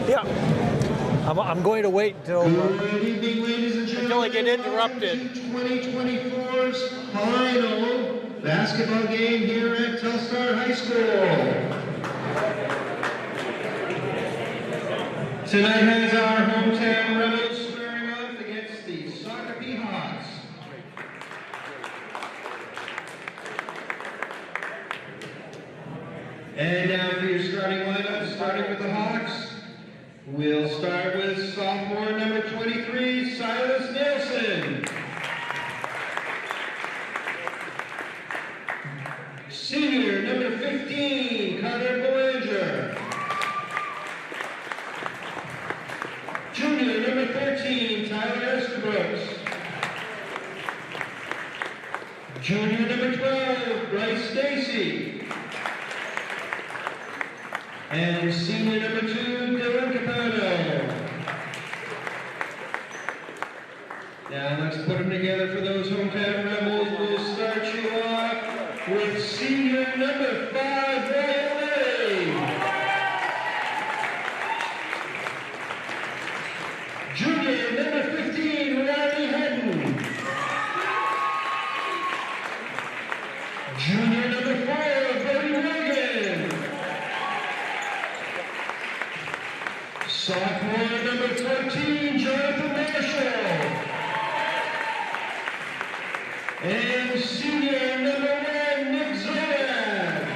Yeah, I'm going to wait until Good evening, ladies and gentlemen. I get interrupted. 2024's final basketball game here at Telstar High School. Tonight has our hometown Rebels squaring off against the Sacopee Hawks. And now for your starting lineup, starting with the Hawks. We'll start with sophomore number 23, Silas Nielsen. Senior number 15, Connor Belanger. Junior number 13, Tyler Estabrooks. Junior number 12, Bryce Stacy. And senior number 2, Dylan Capano. Now let's put them together for those hometown Rebels. We'll start you off with senior number 5, Ryan Ray. Junior number 15, Riley Hedden. Junior number 4, Brody Reagan. Sophomore number 14, Jonathan Marshall. And senior number 1, Nick Zoran.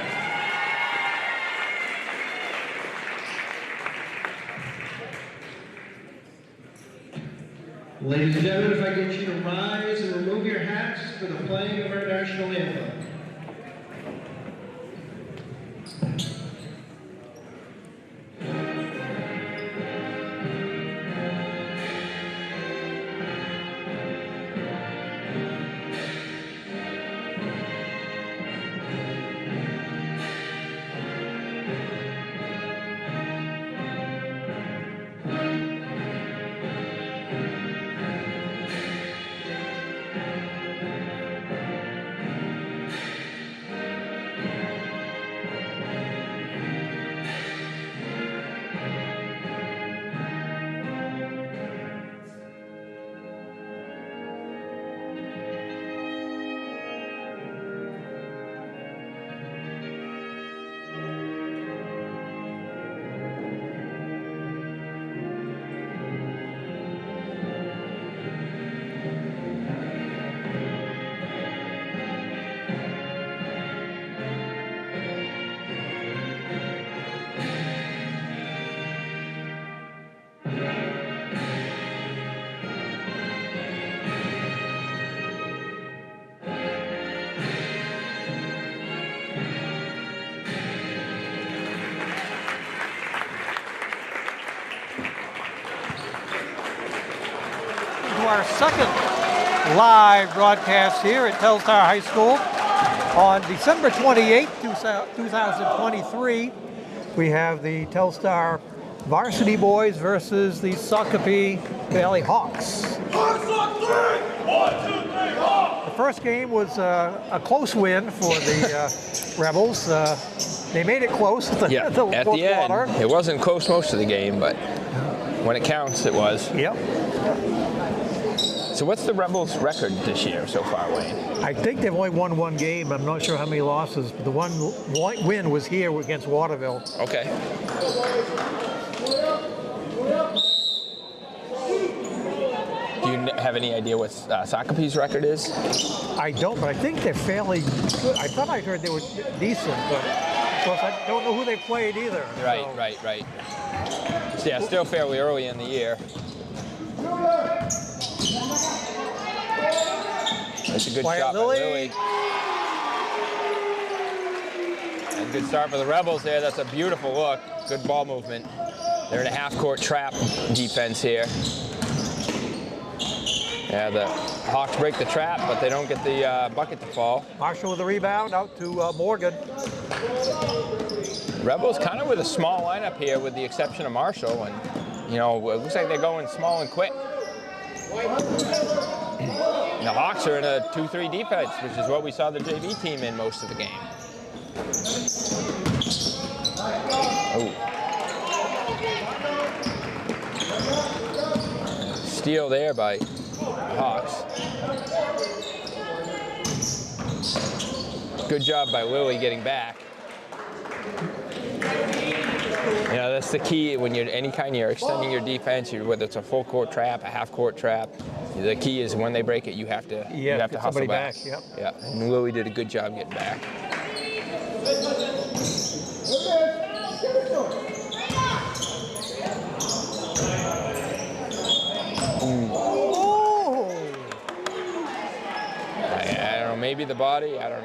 Ladies and gentlemen, if I get you to rise and remove your hats for the playing of our national anthem. Our second live broadcast here at Telstar High School on December 28, 2023. We have the Telstar Varsity boys versus the Sacopee Valley Hawks. Hawks on 3! 1, 2, 3, Hawks! The first game was a close win for the Rebels. They made it close at the, at the end. quarter. It wasn't close most of the game, but when it counts, it was. Yep. So what's the Rebels' record this year so far, Wayne? I think they've only won one game. I'm not sure how many losses. But the one win was here against Waterville. Okay. Do you have any idea what Sacopee's record is? I don't, but I think they're fairly good. I thought I heard they were decent, but course, I don't know who they played either. Right, so. right. So, yeah, still fairly early in the year. That's a good Quiet shot Lily. by Lily. And good start for the Rebels there. That's a beautiful look. Good ball movement. They're in a half-court trap defense here. Yeah, the Hawks break the trap, but they don't get the bucket to fall. Marshall with the rebound out to Morgan. Rebels kind of with a small lineup here, with the exception of Marshall, and you know, it looks like they're going small and quick. The Hawks are in a 2-3 defense, which is what we saw the JV team in most of the game. Oh. Steal there by the Hawks. Good job by Lily getting back. You know, that's the key when you're you're extending your defense, whether it's a full court trap, a half court trap. The key is when they break it, you have to hustle back. Yep. Yeah, and Lily did a good job getting back. Oh! I don't know, maybe the body, I don't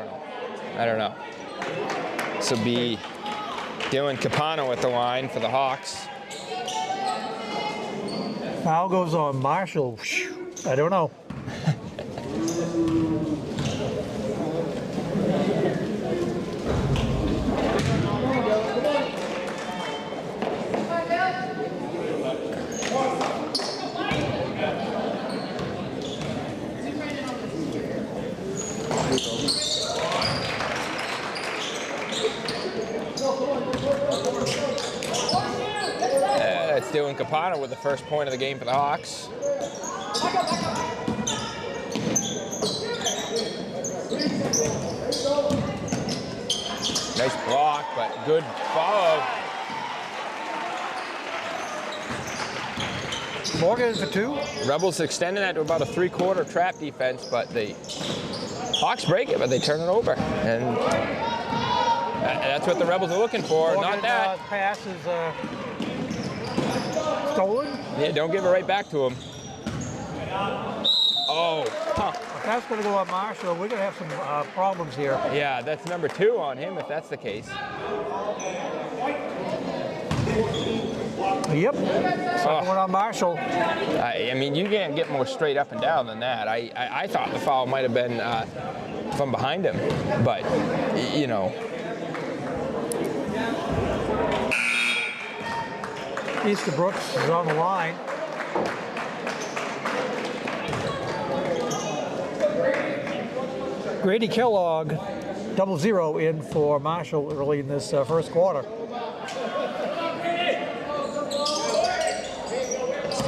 know. This will be Dylan Capano at the line for the Hawks. Foul goes on Marshall. I don't know. It's Dylan Capano with the first point of the game for the Hawks. Nice block, but good follow. Morgan for two. Rebels extending that to about a three-quarter trap defense, but the Hawks break it, but they turn it over. And that's what the Rebels are looking for, Morgan, not that. Pass is stolen. Yeah, don't give it right back to him. Oh, huh. If that's going to go on Marshall, we're going to have some problems here. Yeah, that's number 2 on him, if that's the case. Yep. Second one on Marshall. I mean, you can't get more straight up and down than that. I thought the foul might have been from behind him, but, you know. Easterbrooks is on the line. Grady Kellogg, 0-0 in for Marshall early in this first quarter.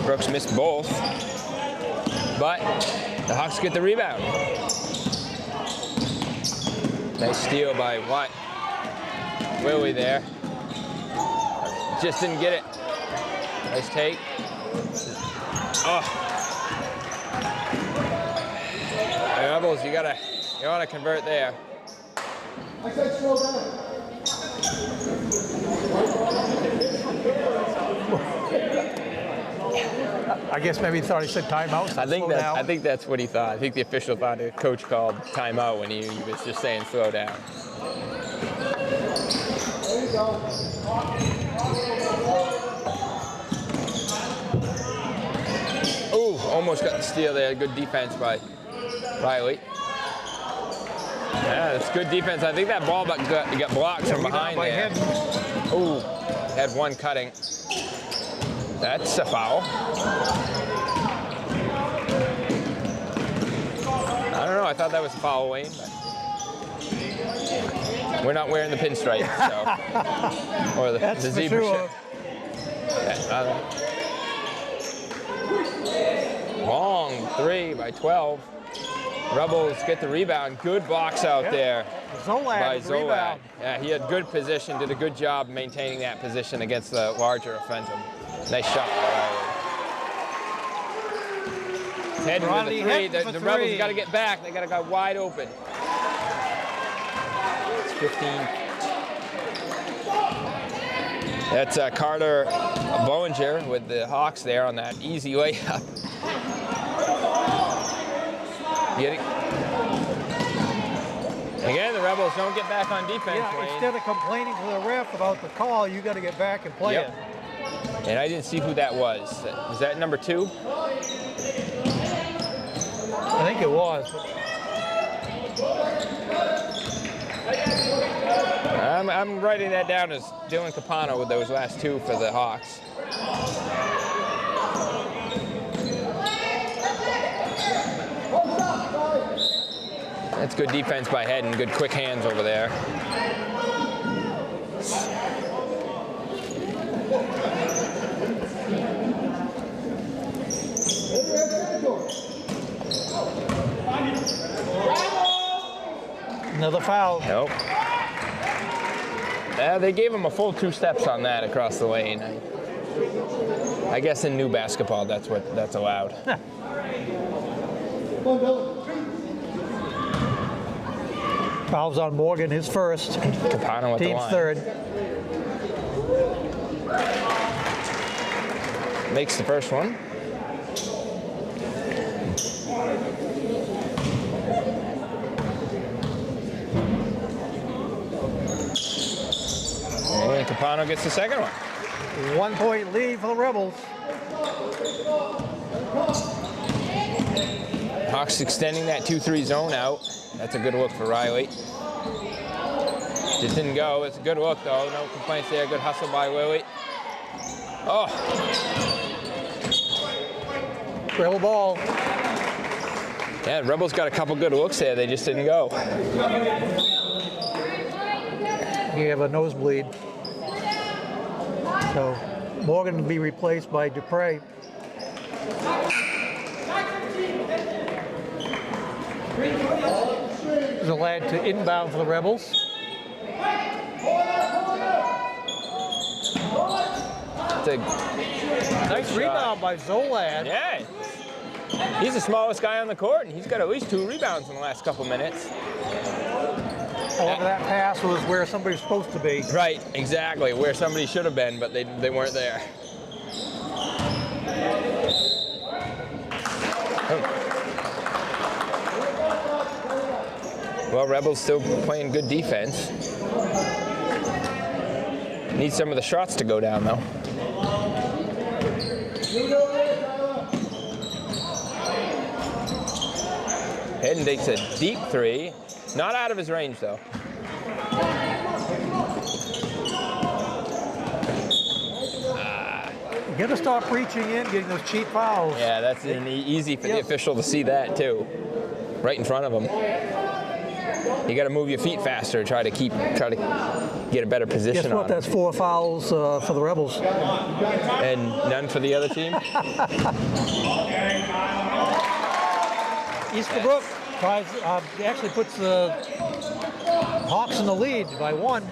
Brooks missed both, but the Hawks get the rebound. Nice steal by Watt. Willie there. Just didn't get it. Nice take. Oh. Rebels, you wanna convert there. I said slow down. I guess maybe he thought he said timeout. So I think that's what he thought. I think the official thought the coach called timeout when he was just saying slow down. There you go. Ooh, almost got the steal there. Good defense by Riley. Yeah, it's good defense. I think that ball got blocked from behind there. Ooh, had one cutting. That's a foul. I don't know. I thought that was a foul, Wayne, but we're not wearing the pinstripe, so or the zebra sure. Yeah, long 3 by 12. Rebels get the rebound. Good box out there by Zolad. Yeah, he had good position, did a good job maintaining that position against the larger offensive. Nice shot by Riley. Heading to the 3. The Rebels got to get back. They got a guy wide open. It's 15. That's Carter Bollinger with the Hawks there on that easy layup. Again, the Rebels don't get back on defense, Yeah, Wayne. instead of complaining to the ref about the call, you got to get back and play it. And I didn't see who that was. Was that number 2? I think it was. I'm writing that down as Dylan Capano with those last 2 for the Hawks. That's good defense by Head and good quick hands over there. Another foul. Nope. They gave him a full 2 steps on that across the lane. I guess in new basketball, that's allowed. Fouls on Morgan, his first. Capano with the Team's line. third. Makes the first one. And Capano gets the second one. 1 point lead for the Rebels. Hawks extending that 2-3 zone out. That's a good look for Riley. Just didn't go. It's a good look, though. No complaints there. Good hustle by Willie. Oh. Rebel ball. Yeah, the Rebels got a couple good looks there. They just didn't go. You have a nosebleed. So Morgan will be replaced by Dupre. There's a lad to inbound for the Rebels. It's a Nice rebound by Zolad. Yeah. He's the smallest guy on the court, and he's got at least 2 rebounds in the last couple minutes. However, that pass was where somebody was supposed to be. Right, exactly. Where somebody should have been, but they weren't there. Oh. Well, Rebels still playing good defense. Need some of the shots to go down, though. Hayden takes a deep 3. Not out of his range, though. You got to stop reaching in, getting those cheap fouls. Yeah, that's easy for the official to see that, too. Right in front of him. You got to move your feet faster, try to get a better position. Guess what? On That's 4 fouls for the Rebels. And none for the other team? Easterbrook tries, actually puts the Hawks in the lead by 1.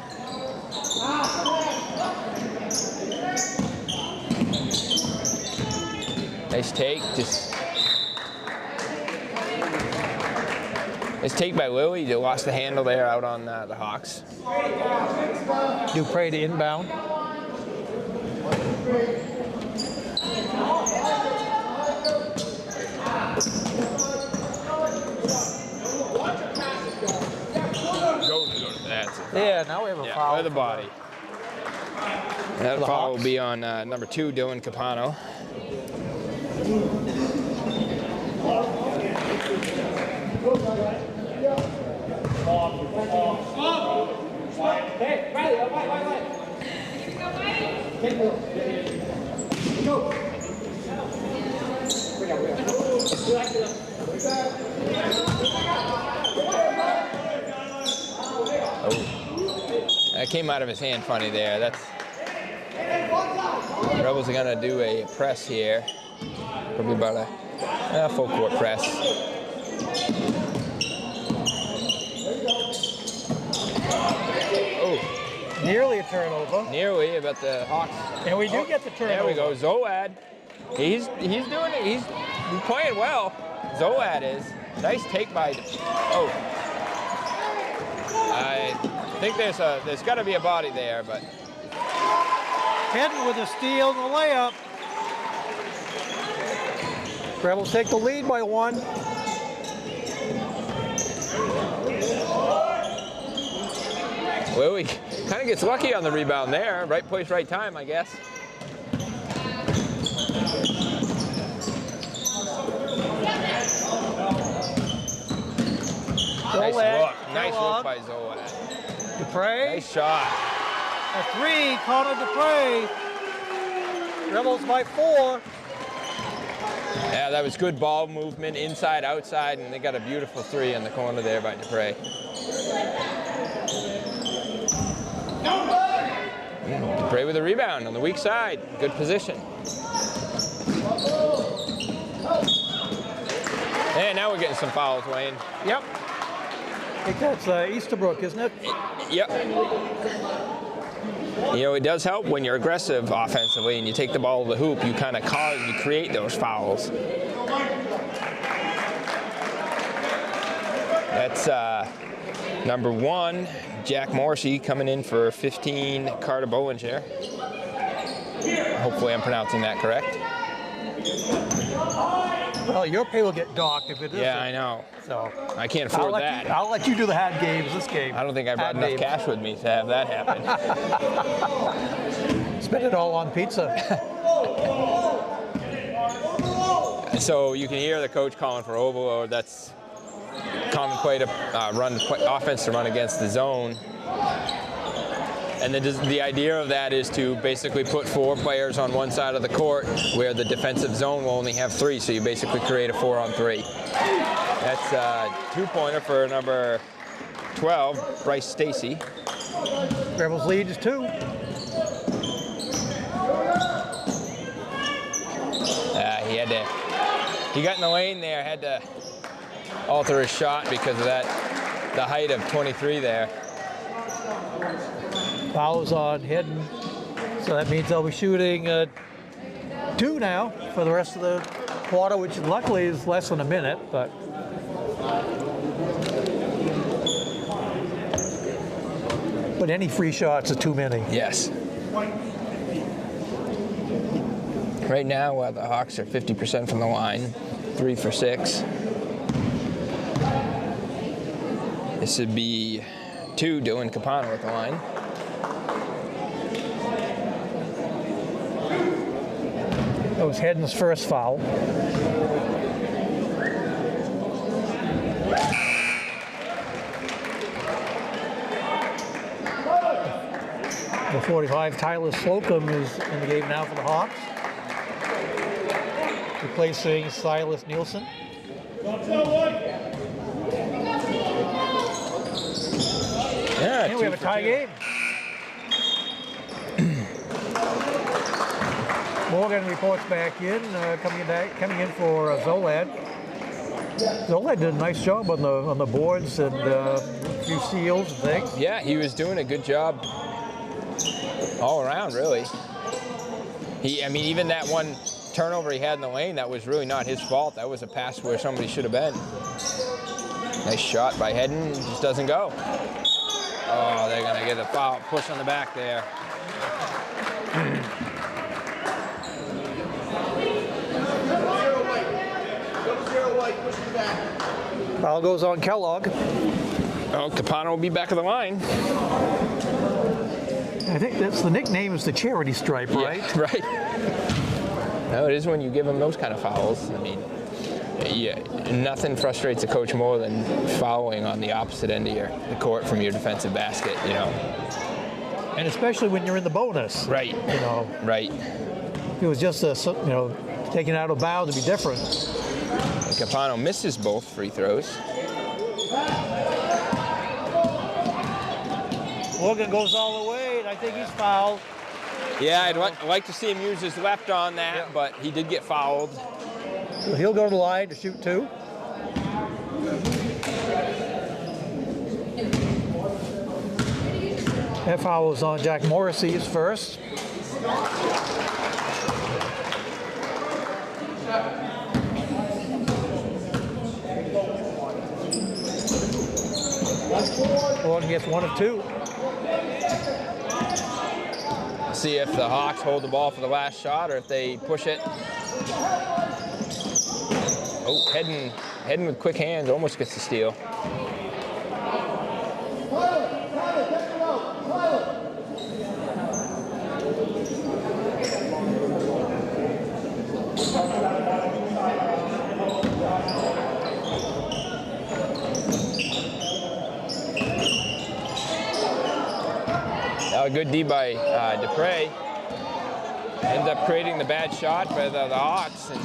Nice take, nice take by Lily. They lost the handle there out on the Hawks. Dupre to inbound. Yeah, now we have a foul. By the body. That foul will be on number 2, Dylan Capano. That came out of his hand funny there. Rebels are gonna do a press here. Probably about a full court press. Oh. Nearly a turnover. Nearly, but the Hawks. And we do get the turnover. There we go, Zolad. He's doing it. He's playing well. Zolad is. Nice take by. Oh. I think there's got to be a body there, but Hedden with a steal and a layup. Rebels take the lead by 1. Well, he kind of gets lucky on the rebound there. Right place, right time, I guess. Nice look. Nice look by Zolad. Dupre. Nice shot. A 3, Connor Dupre. Rebels by 4. Yeah, that was good ball movement, inside, outside, and they got a beautiful 3 in the corner there by Dupre. Dupre with a rebound on the weak side. Good position. And now we're getting some fouls, Wayne. Yep. I think that's Easterbrook, isn't it? Yep. You know, it does help when you're aggressive offensively and you take the ball to the hoop, you kind of create those fouls. That's number 1, Jack Morrissey, coming in for 15, Carter Bollinger. Hopefully I'm pronouncing that correct. Well, your pay will get docked if it isn't. Yeah, I know. So I can't afford that. I'll let you do the hat games this game. I don't think I brought enough cash with me to have that happen. Spend it all on pizza. So you can hear the coach calling for overload. That's common play to offense to run against the zone. And the idea of that is to basically put 4 players on one side of the court where the defensive zone will only have 3, so you basically create a 4-on-3. That's a 2-pointer for number 12, Bryce Stacy. Rebels lead is 2. He got in the lane there, had to alter his shot because of that, the height of 23 there. Fouls on Hedden, so that means they'll be shooting 2 now for the rest of the quarter, which luckily is less than a minute, but any free shots are too many. Yes. Right now, the Hawks are 50% from the line, 3 for 6. This would be 2, Dylan Capano at the line. That was Hedden's first foul. The 45, Tyler Slocum is in the game now for the Hawks, replacing Silas Nielsen. Yeah, and we have a tie game. Morgan reports back in, coming in for Zolad. Zolad did a nice job on the boards and a few steals and things. Yeah, he was doing a good job all around, really. I mean, even that one turnover he had in the lane, that was really not his fault. That was a pass where somebody should have been. Nice shot by Hedden, just doesn't go. Oh, they're gonna get a foul, push on the back there. Foul goes on Kellogg. Oh, Capano will be back of the line. I think that's the nickname is the charity stripe, right? Yeah, right. No, it is when you give them those kind of fouls. I mean, yeah, nothing frustrates a coach more than fouling on the opposite end of the court from your defensive basket, you know. And especially when you're in the bonus. Right. You know. Right. If it was just taken out of bounds, it'd be different. And Capano misses both free throws. Morgan goes all the way, and I think he's fouled. Yeah, I'd like to see him use his left on that, but he did get fouled. So he'll go to the line to shoot 2. That foul was on Jack Morrissey's first. Morgan gets 1 of 2. See if the Hawks hold the ball for the last shot or if they push it. Oh, heading with quick hands, almost gets the steal. A good D by Dupre. Ends up creating the bad shot by the Hawks. And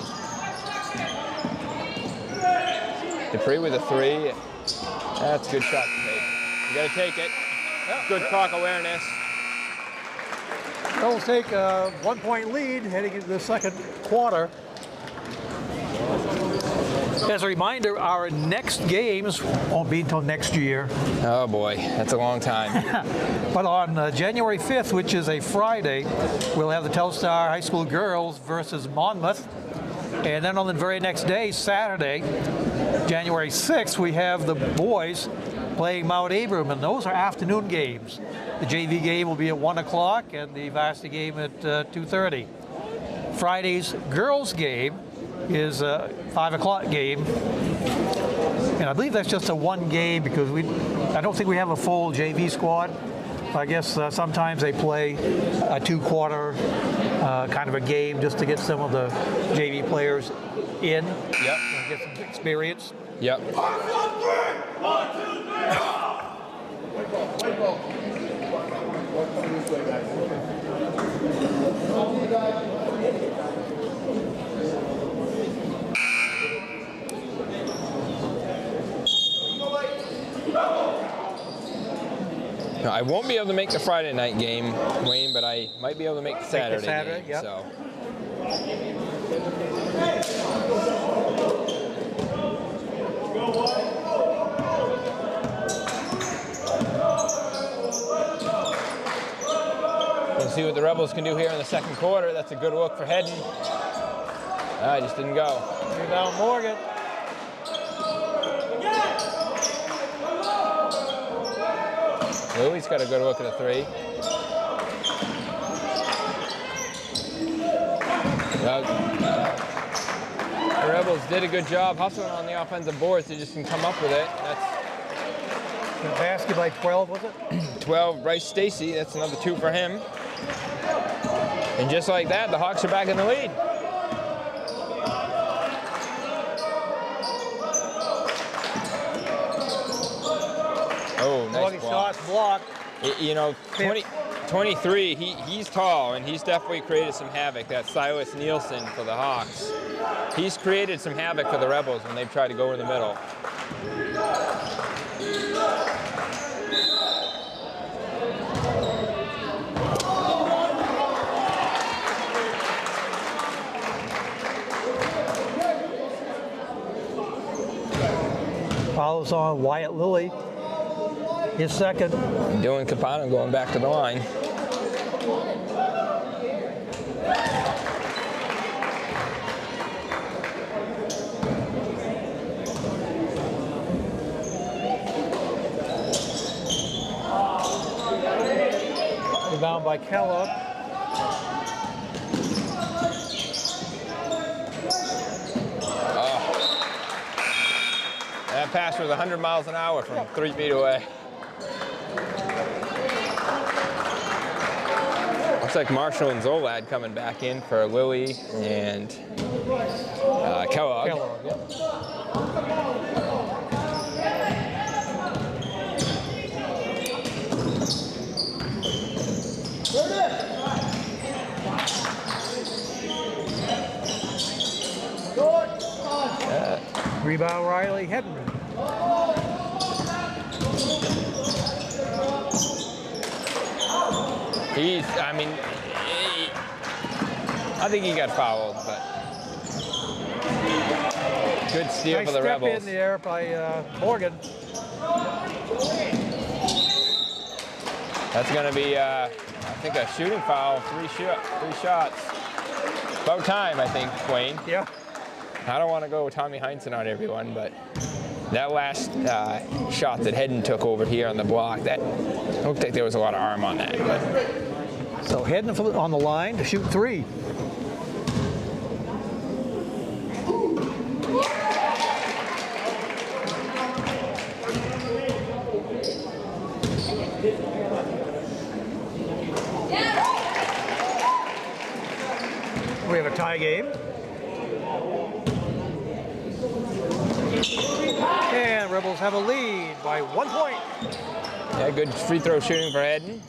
Dupre with a 3. That's a good shot to take. You got to take it. Good clock awareness. They'll take a 1-point lead heading into the second quarter. As a reminder, our next games won't be until next year. Oh boy, that's a long time. But on January 5th, which is a Friday, we'll have the Telstar High School girls versus Monmouth. And then on the very next day, Saturday, January 6th, we have the boys playing Mount Abram, and those are afternoon games. The JV game will be at 1 o'clock and the Varsity game at 2:30. Friday's girls game is a 5 o'clock game. And I believe that's just a one game because I don't think we have a full JV squad. I guess sometimes they play a 2-quarter kind of a game just to get some of the JV players in. Yep. And get some experience. Yep. 1, 2, 3, off! No, I won't be able to make the Friday night game, Wayne, but I might be able to make the Saturday game. Yep. So. We'll see what the Rebels can do here in the second quarter. That's a good look for Hedden. I just didn't go. Rebound Morgan. Louie's got a good look at a 3. The Rebels did a good job hustling on the offensive boards. They just didn't come up with it. That's The basket by 12, was it? 12, Bryce Stacy. That's another 2 for him. And just like that, the Hawks are back in the lead. Oh, nice block. Shots blocked. You know, 23, he's tall, and he's definitely created some havoc. That's Silas Nielsen for the Hawks. He's created some havoc for the Rebels when they've tried to go in the middle. Follows on Wyatt Lilly. His second. Dylan Capano going back to the line. Rebound by Kellogg. That pass was 100 miles an hour from 3 feet away. Looks like Marshall and Zolad coming back in for Lilly and Kellogg. Yep. Rebound Riley Hedden. I think he got fouled, but good steal Nice for the step Rebels. in there by Morgan. That's going to be, I think, a shooting foul, 3 shots. About time, I think, Wayne. Yeah. I don't want to go with Tommy Heinsohn on everyone, but that last shot that Hedden took over here on the block, that looked like there was a lot of arm on that. But So heading on the line to shoot 3. We have a tie game. And Rebels have a lead by 1 point. Yeah, good free throw shooting for Hedden.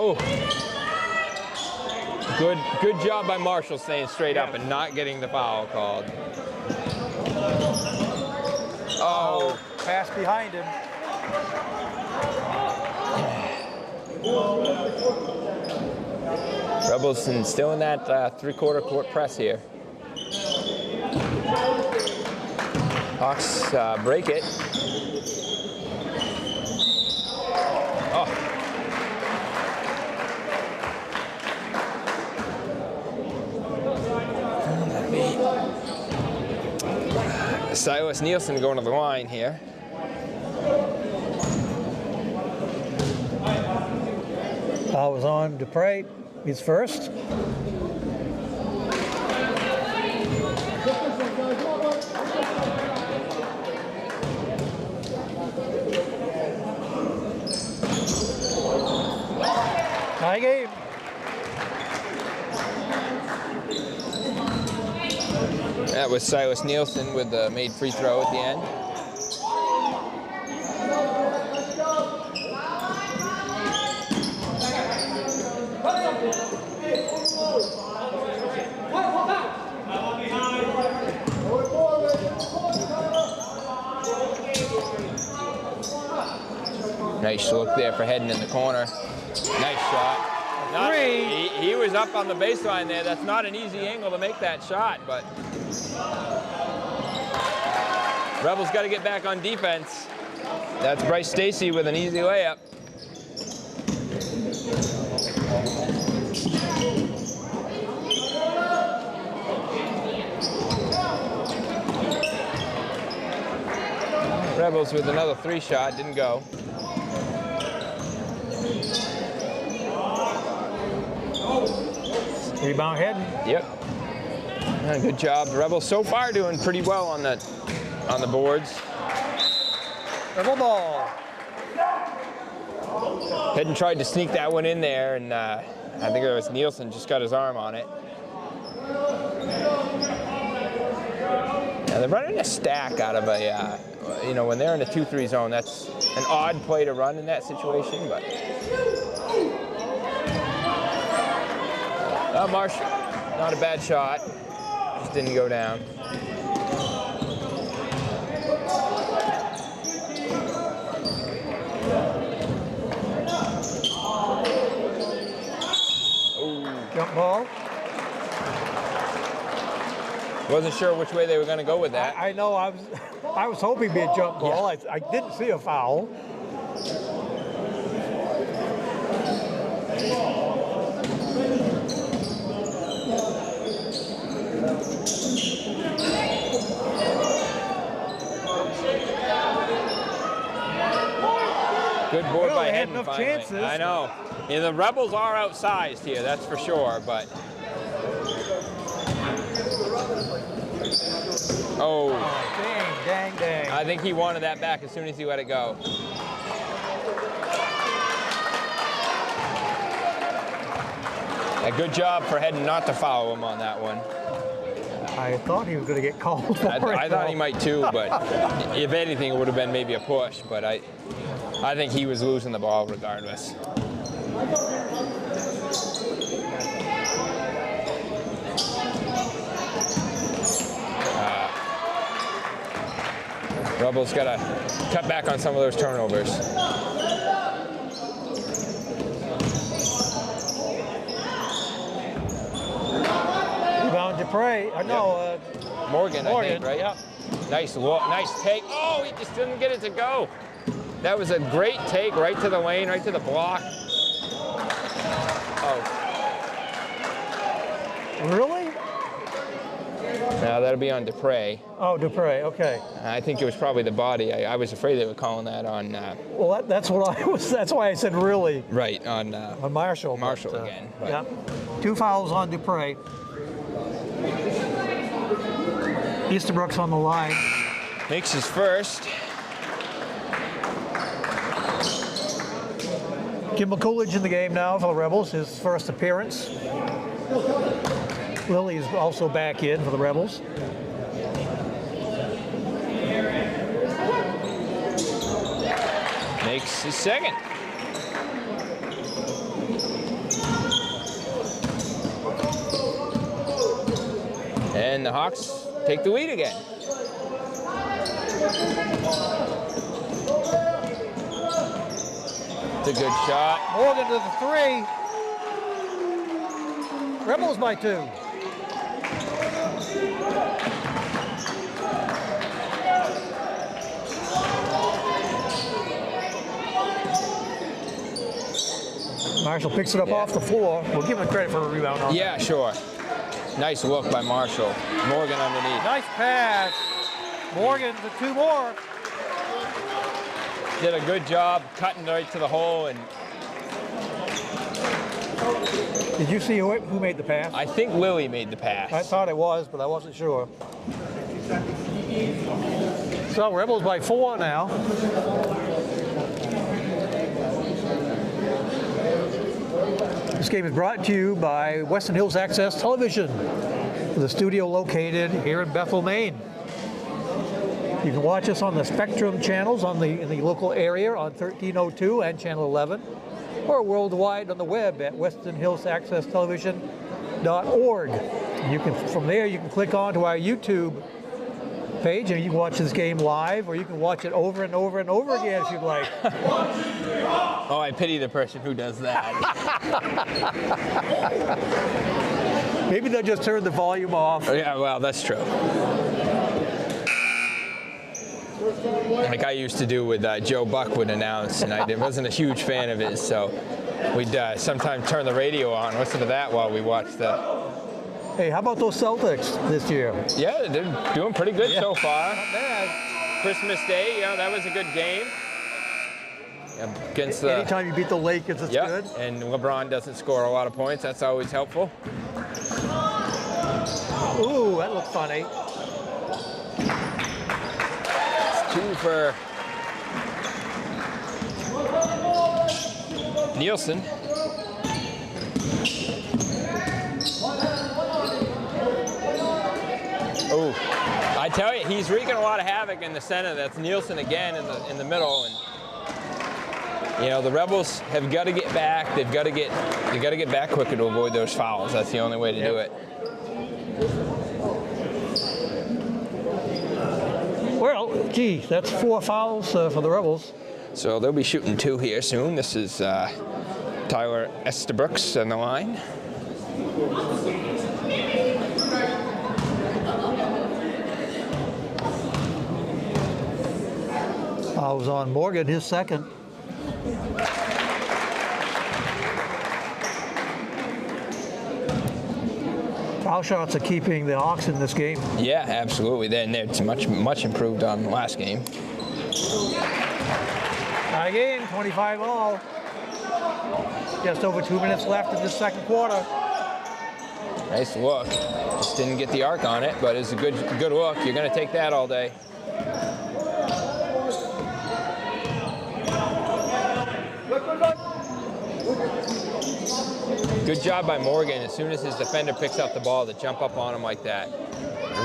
Oh. Good job by Marshall staying straight up and not getting the foul called. Oh. Pass behind him. Rebels still in that three-quarter court press here. Hawks break it. Oh. Silas Nielsen going to the line here. Foul was on Dupre. He's first. Tie game. That was Silas Nielsen with the made free throw at the end. Nice look there for Hedden in the corner. Nice shot. He was up on the baseline there. That's not an easy angle to make that shot, but Rebels got to get back on defense. That's Bryce Stacy with an easy layup. Rebels with another 3 shot, didn't go. Rebound Hedden. Yep. Good job. The Rebels so far doing pretty well on the boards. Rebel ball. Hedden tried to sneak that one in there, and I think it was Nielsen just got his arm on it. Now they're running a stack out of a, you know, when they're in a 2-3 zone, that's an odd play to run in that situation, but. Marshall, not a bad shot. Just didn't go down. Ooh. Jump ball. Wasn't sure which way they were going to go with that. I know. I was hoping it'd be a jump ball. Yeah. I didn't see a foul. Good board by Hedden enough finally. chances. I know. Yeah, the Rebels are outsized here, that's for sure, but. Oh. Dang. I think he wanted that back as soon as he let it go. A good job for Hedden not to foul him on that one. I thought he was going to get called for it. I thought he might too, but if anything, it would have been maybe a push, but I think he was losing the ball regardless. Rebels got to cut back on some of those turnovers. Rebound Dupre. No, Morgan, I think, right? Yep. Nice take. Oh, he just didn't get it to go. That was a great take, right to the lane, right to the block. Oh. Really? Now that'll be on Dupre. Oh, Dupre, okay. I think it was probably the body. I was afraid they were calling that on. Well, that's what I was. That's why I said really. Right on Marshall. Marshall again. But. Yeah. 2 fouls on Dupre. Easterbrook's on the line. Makes his first. Kimball Coolidge in the game now for the Rebels, his first appearance. Lilly is also back in for the Rebels. Makes his second. And the Hawks take the lead again. It's a good shot. Morgan to the 3. Rebels by 2. Marshall picks it up off the floor. We'll give him credit for a rebound on Yeah, sure. Nice look by Marshall. Morgan underneath. Nice pass. Morgan to 2 more. Did a good job cutting right to the hole. And Did you see who made the pass? I think Lilly made the pass. I thought it was, but I wasn't sure. So Rebels by 4 now. This game is brought to you by Western Hills Access Television, with a studio located here in Bethel, Maine. You can watch us on the Spectrum channels in the local area on 1302 and Channel 11, or worldwide on the web at westernhillsaccesstelevision.org. From there you can click on to our YouTube page and you can watch this game live, or you can watch it over and over and over again if you'd like. Oh, I pity the person who does that. Maybe they'll just turn the volume off. Yeah, well, that's true. Like I used to do with Joe Buck would announce, and I wasn't a huge fan of his, so we'd sometimes turn the radio on, listen to that while we watched the... Hey, how about those Celtics this year? Yeah, they're doing pretty good so far. Not bad. Christmas Day, that was a good game. Against the... Anytime you beat the Lakers, it's good. And LeBron doesn't score a lot of points. That's always helpful. Ooh, that looked funny. 2 for Nielsen. Oh, I tell you, he's wreaking a lot of havoc in the center. That's Nielsen again in the middle, and the Rebels have got to get back. They've got to get back quicker to avoid those fouls. That's the only way to do it. Well, gee, that's 4 fouls for the Rebels. So they'll be shooting 2 here soon. This is Tyler Estabrooks on the line. Fouls on Morgan, his second. Foul shots are keeping the Hawks in this game. Yeah, absolutely. They're much improved on last game. Tie game, 25 all. Just over 2 minutes left in the second quarter. Nice look. Just didn't get the arc on it, but it's a good look. You're going to take that all day. Good job by Morgan. As soon as his defender picks up the ball, to jump up on him like that.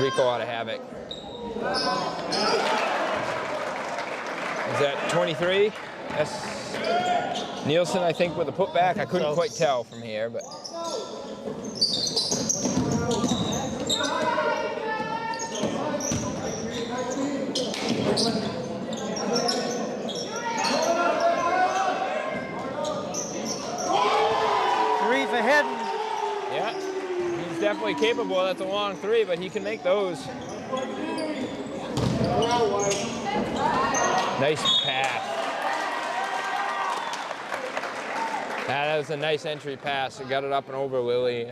Rico out of havoc. Is that 23? That's Nielsen, I think, with a putback. I couldn't quite tell from here, but. For Hedden. Yeah, he's definitely capable. That's a long 3, but he can make those. Nice pass. That was a nice entry pass. He got it up and over Lilly.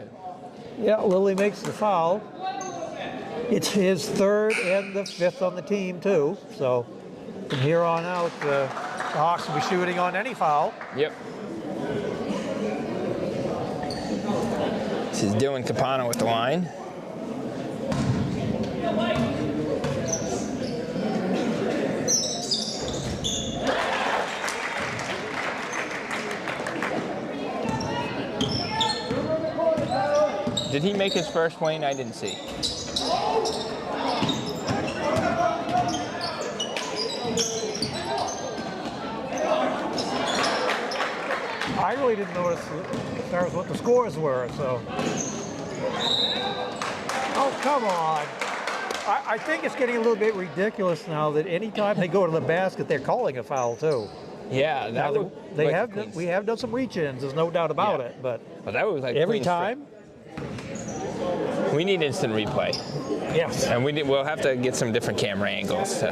Yeah, Lilly makes the foul. It's his third and the fifth on the team too. So from here on out, the Hawks will be shooting on any foul. Yep. This is Dylan Capano with the line. Did he make his first plane? I didn't see. I really didn't notice as far as what the scores were, so. Oh, come on. I think it's getting a little bit ridiculous now that anytime they go to the basket, they're calling a foul too. Yeah, that now, we have done some reach-ins, there's no doubt about it, but that was like every time. We need instant replay. Yes. And we'll have to get some different camera angles.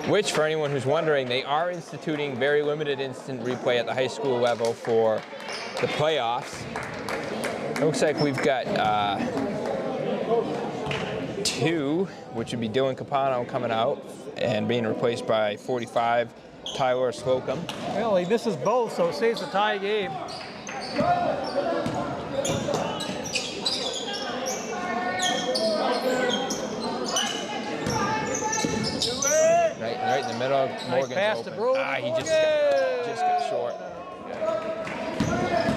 Which, for anyone who's wondering, they are instituting very limited instant replay at the high school level for the playoffs. It looks like we've got 2, which would be Dylan Capano coming out and being replaced by 45, Tyler Slocum. Well, he misses both, so it stays a tie game. Right in the middle. Morgan's pass to open. Brewer. He just got short.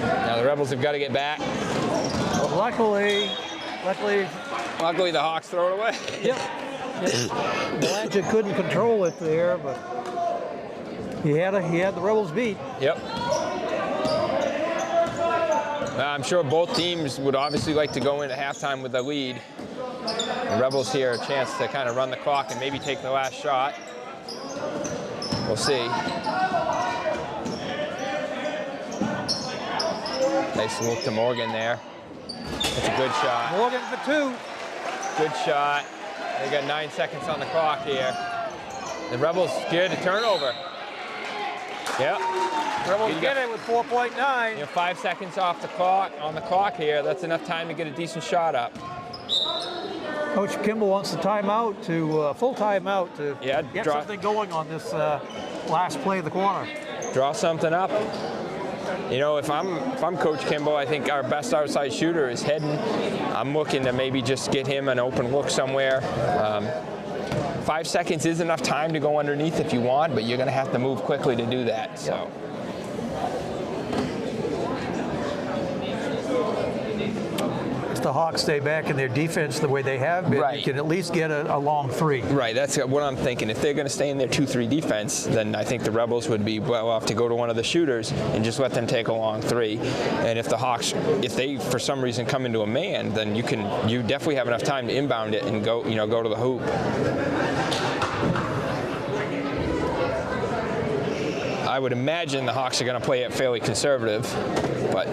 Now the Rebels have got to get back. Well, luckily the Hawks throw it away. Yep. Blanchard couldn't control it there, but he had the Rebels beat. Yep. I'm sure both teams would obviously like to go into halftime with the lead. The Rebels here a chance to kind of run the clock and maybe take the last shot. We'll see. Nice look to Morgan there. That's a good shot. Morgan for 2. Good shot. They got 9 seconds on the clock here. The Rebels get a turnover. Yep. Rebels get it with 4.9. 5 seconds off the clock on the clock here. That's enough time to get a decent shot up. Coach Kimball wants the timeout to full timeout to get something going on this last play of the quarter. Draw something up. You know, if I'm Coach Kimball, I think our best outside shooter is Hedden. I'm looking to maybe just get him an open look somewhere. 5 seconds is enough time to go underneath if you want, but you're going to have to move quickly to do that. So. If the Hawks stay back in their defense the way they have been, you can at least get a long 3. Right, that's what I'm thinking. If they're going to stay in their 2-3 defense, then I think the Rebels would be well off to go to one of the shooters and just let them take a long 3. And if the Hawks, if they for some reason come into a man, then you definitely have enough time to inbound it and go to the hoop. I would imagine the Hawks are going to play it fairly conservative, but.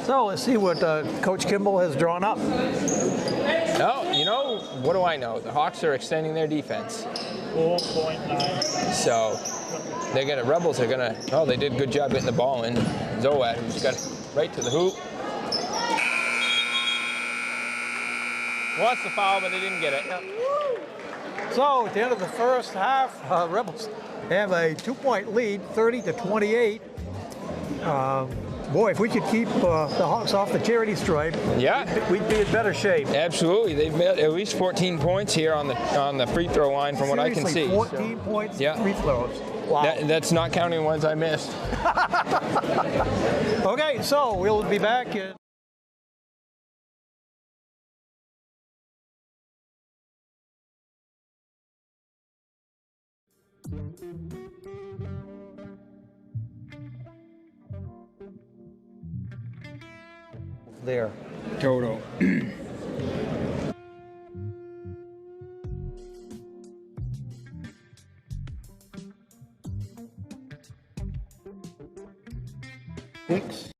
So let's see what Coach Kimball has drawn up. Oh, what do I know? The Hawks are extending their defense. 4.9. So Rebels are gonna. Oh, they did a good job getting the ball in. Zoad, who's got it right to the hoop. Wants the foul, but they didn't get it. So at the end of the first half, Rebels have a 2-point lead, 30-28. Boy, if we could keep the Hawks off the charity stripe, we'd be in better shape. Absolutely, they've made at least 14 points here on the free throw line, from what I can see. 14 points, free throws. Wow. That's not counting ones I missed. Okay, so we'll be back in. There. Total. Thanks.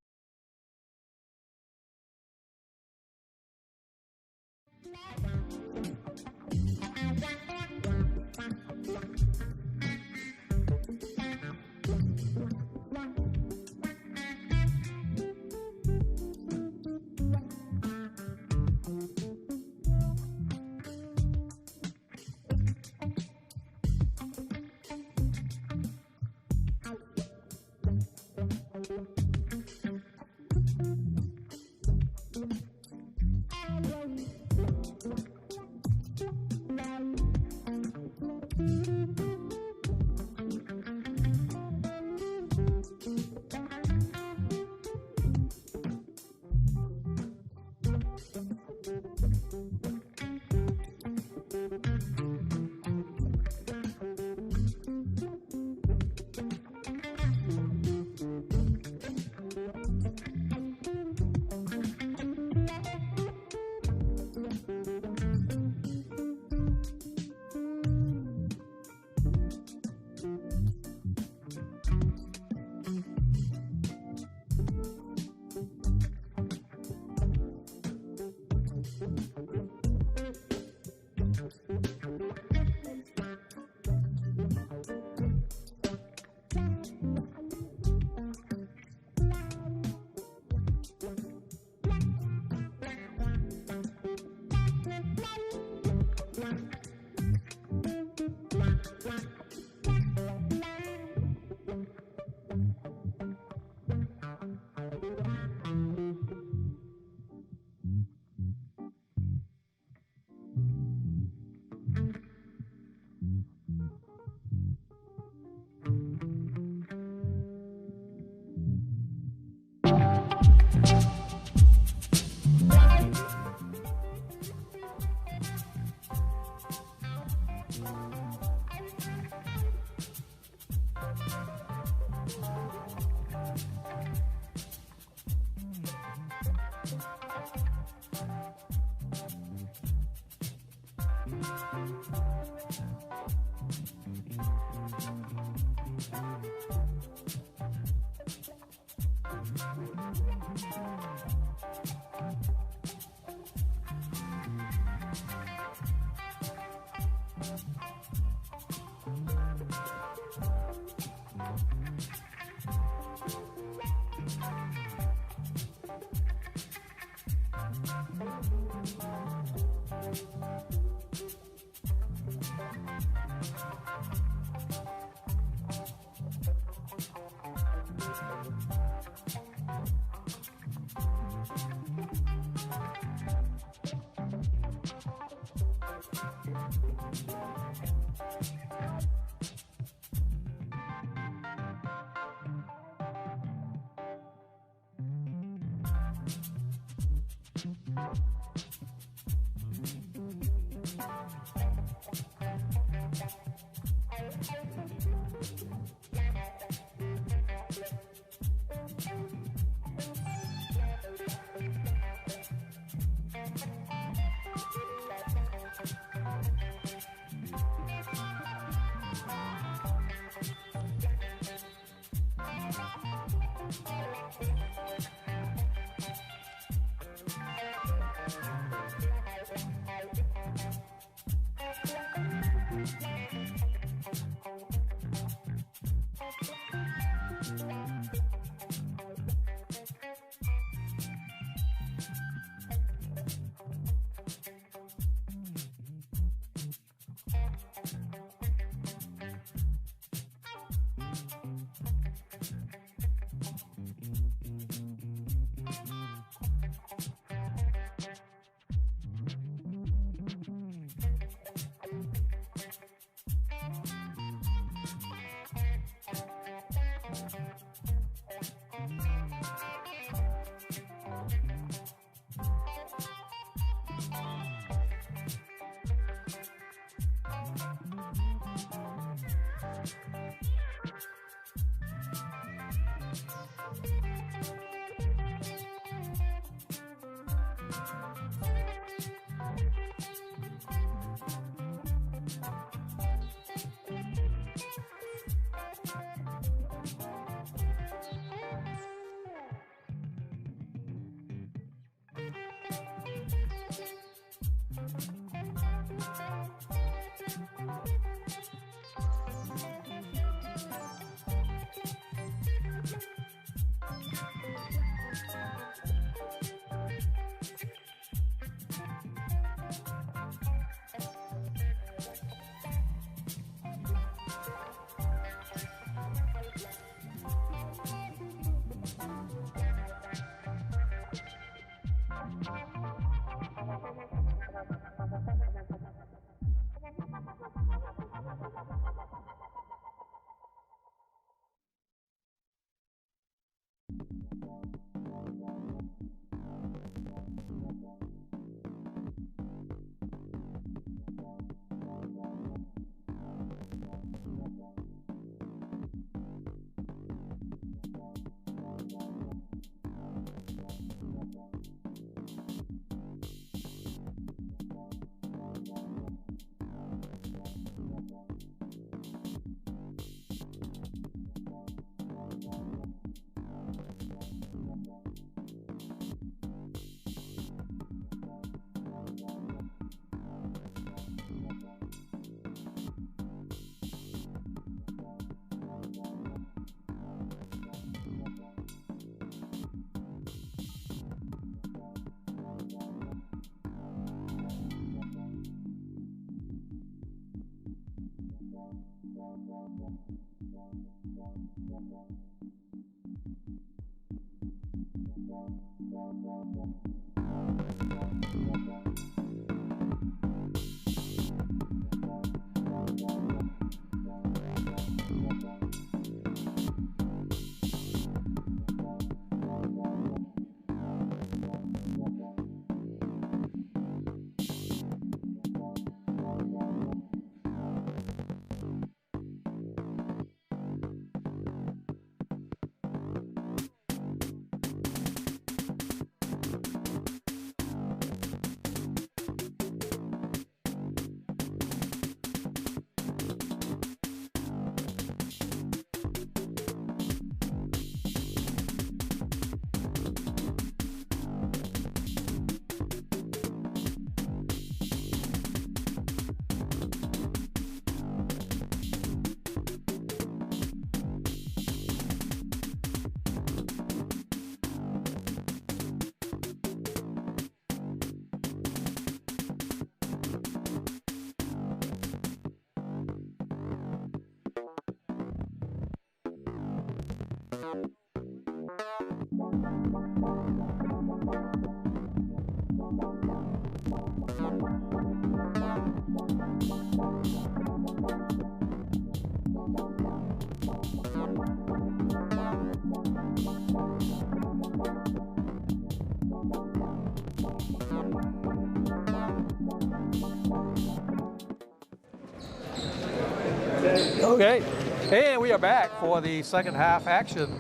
Okay, and we are back for the second half action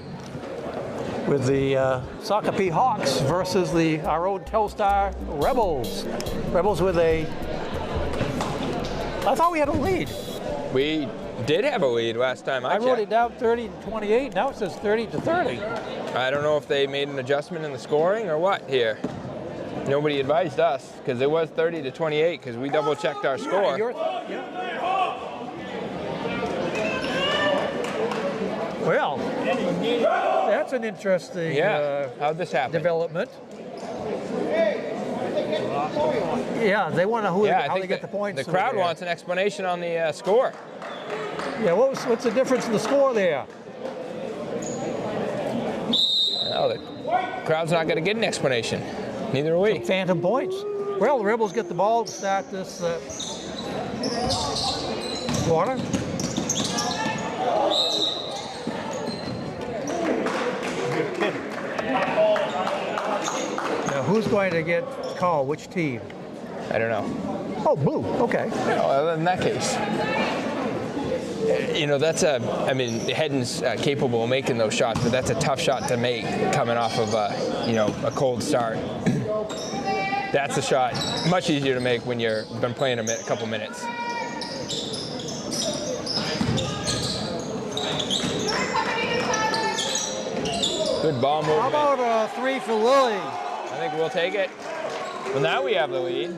with the Sacopee Hawks versus our own Telstar Rebels. Rebels with I thought we had a lead. We did have a lead last time I wrote checked. it down 30-28, now it says 30-30. I don't know if they made an adjustment in the scoring or what here. Nobody advised us, because it was 30-28, because we double checked our score. Well, that's an interesting how'd this happen? Development. Yeah, they want to know how they get the points. The crowd wants an explanation on the score. Yeah, what's the difference in the score there? Well, the crowd's not going to get an explanation. Neither are we. Some phantom points. Well, the Rebels get the ball to start this quarter. Now, who's going to get called? Which team? I don't know. Oh, blue. Okay. Well, in that case, you know, that's I mean, Hedden's capable of making those shots, but that's a tough shot to make coming off of, you know, a cold start. That's a shot much easier to make when you've been playing a couple minutes. Good ball movement. How about a 3 for Lily? I think we'll take it. Well, now we have the lead.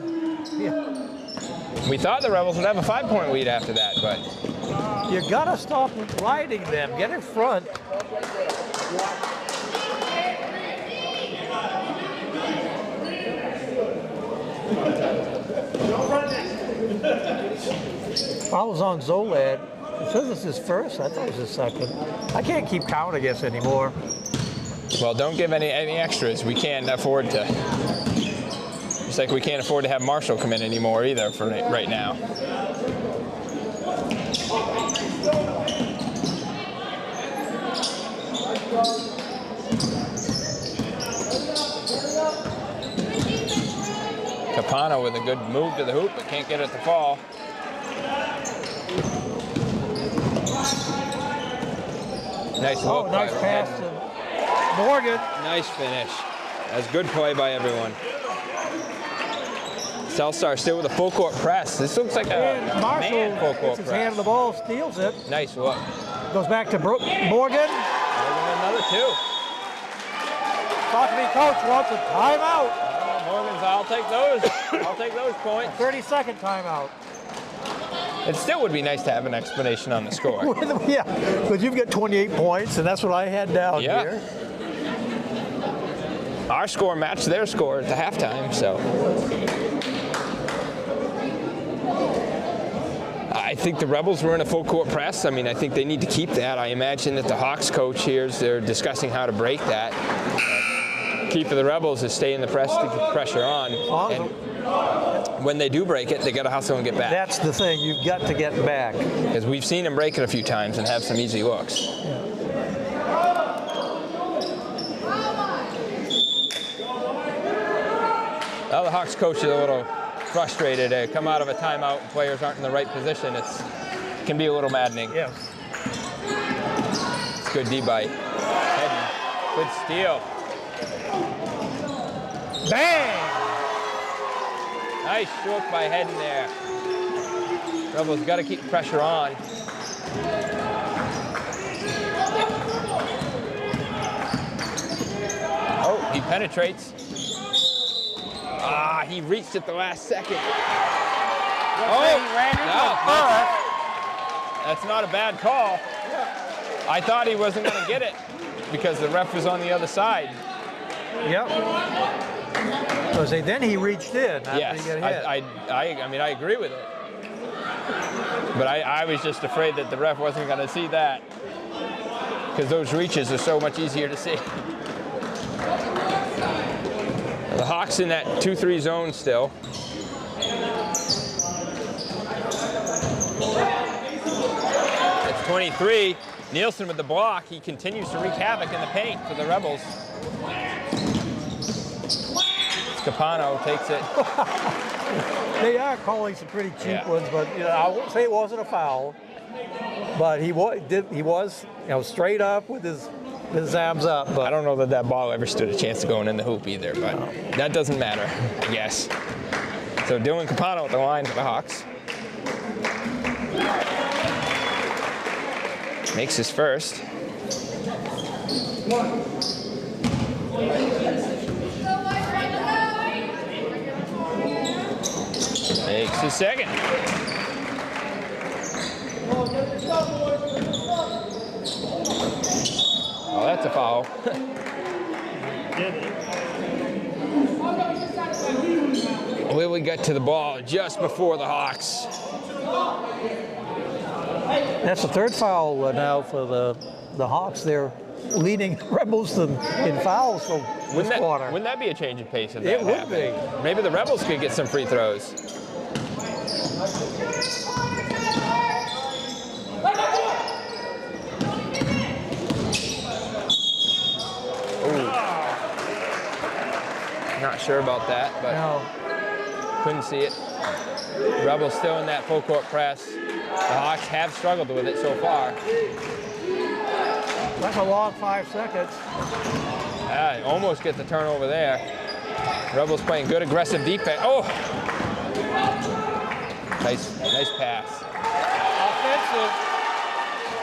Yeah. We thought the Rebels would have a 5-point lead after that, but you gotta stop riding them. Get in front. I was on Zolad. It says this is first. I thought it was his second. I can't keep count, I guess, anymore. well, don't give any extras. We can't afford to. Just like we can't afford to have Marshall come in anymore either for right now. Capano with a good move to the hoop, but can't get it to fall. Nice look. Nice pass to Morgan. Nice finish. That's good play by everyone. Telstar still with a full court press. This looks like a man full court gets his hand on the ball, steals it. Nice look. Goes back to Morgan. Another two. Sacopee coach wants a timeout. Morgan's, I'll take those. I'll take those points. 30-second timeout. It still would be nice to have an explanation on the score. Yeah, but you've got 28 points, and that's what I had down here. Our score matched their score at the halftime, so. I think the Rebels were in a full court press. I mean, I think they need to keep that. I imagine that the Hawks coach here, they're discussing how to break that. Key for the Rebels is stay in the press to keep pressure on. And when they do break it, they got to hustle and get back. That's the thing. You've got to get back. Because we've seen them break it a few times and have some easy looks. Yeah. Well, the Hawks coach is a little frustrated. They come out of a timeout and players aren't in the right position. It can be a little maddening. Yes. It's good D-bite. Good steal. Bang! Nice stroke by Hedden there. Rebels got to keep the pressure on. Oh, he penetrates. Ah, he reached at the last second. Oh, that's not a bad call. I thought he wasn't going to get it because the ref was on the other side. Yep. Then he reached in after yes, he got hit. I mean, I agree with it. But I was just afraid that the ref wasn't going to see that because those reaches are so much easier to see. The Hawks in that 2-3 zone still. It's 23. Nielsen with the block. He continues to wreak havoc in the paint for the Rebels. Scapano takes it. They are calling some pretty cheap ones, but I won't say it wasn't a foul. But he was straight up with his arms up. But I don't know that ball ever stood a chance of going in the hoop either, but that doesn't matter, I guess. So Dylan Capano at the line for the Hawks. Makes his first. Makes his second. Oh, that's a foul. Will we get to the ball just before the Hawks? that's the third foul now for the Hawks. They're leading Rebels in fouls from this quarter. Wouldn't that be a change of pace if that It would happened? be. Maybe the Rebels could get some free throws. Ooh. Not sure about that, but No. couldn't see it. Rebels still in that full court press. The Hawks have struggled with it so far. That's a long 5 seconds. Almost get the turnover there. Rebels playing good aggressive defense. Oh! Nice pass. Offensive.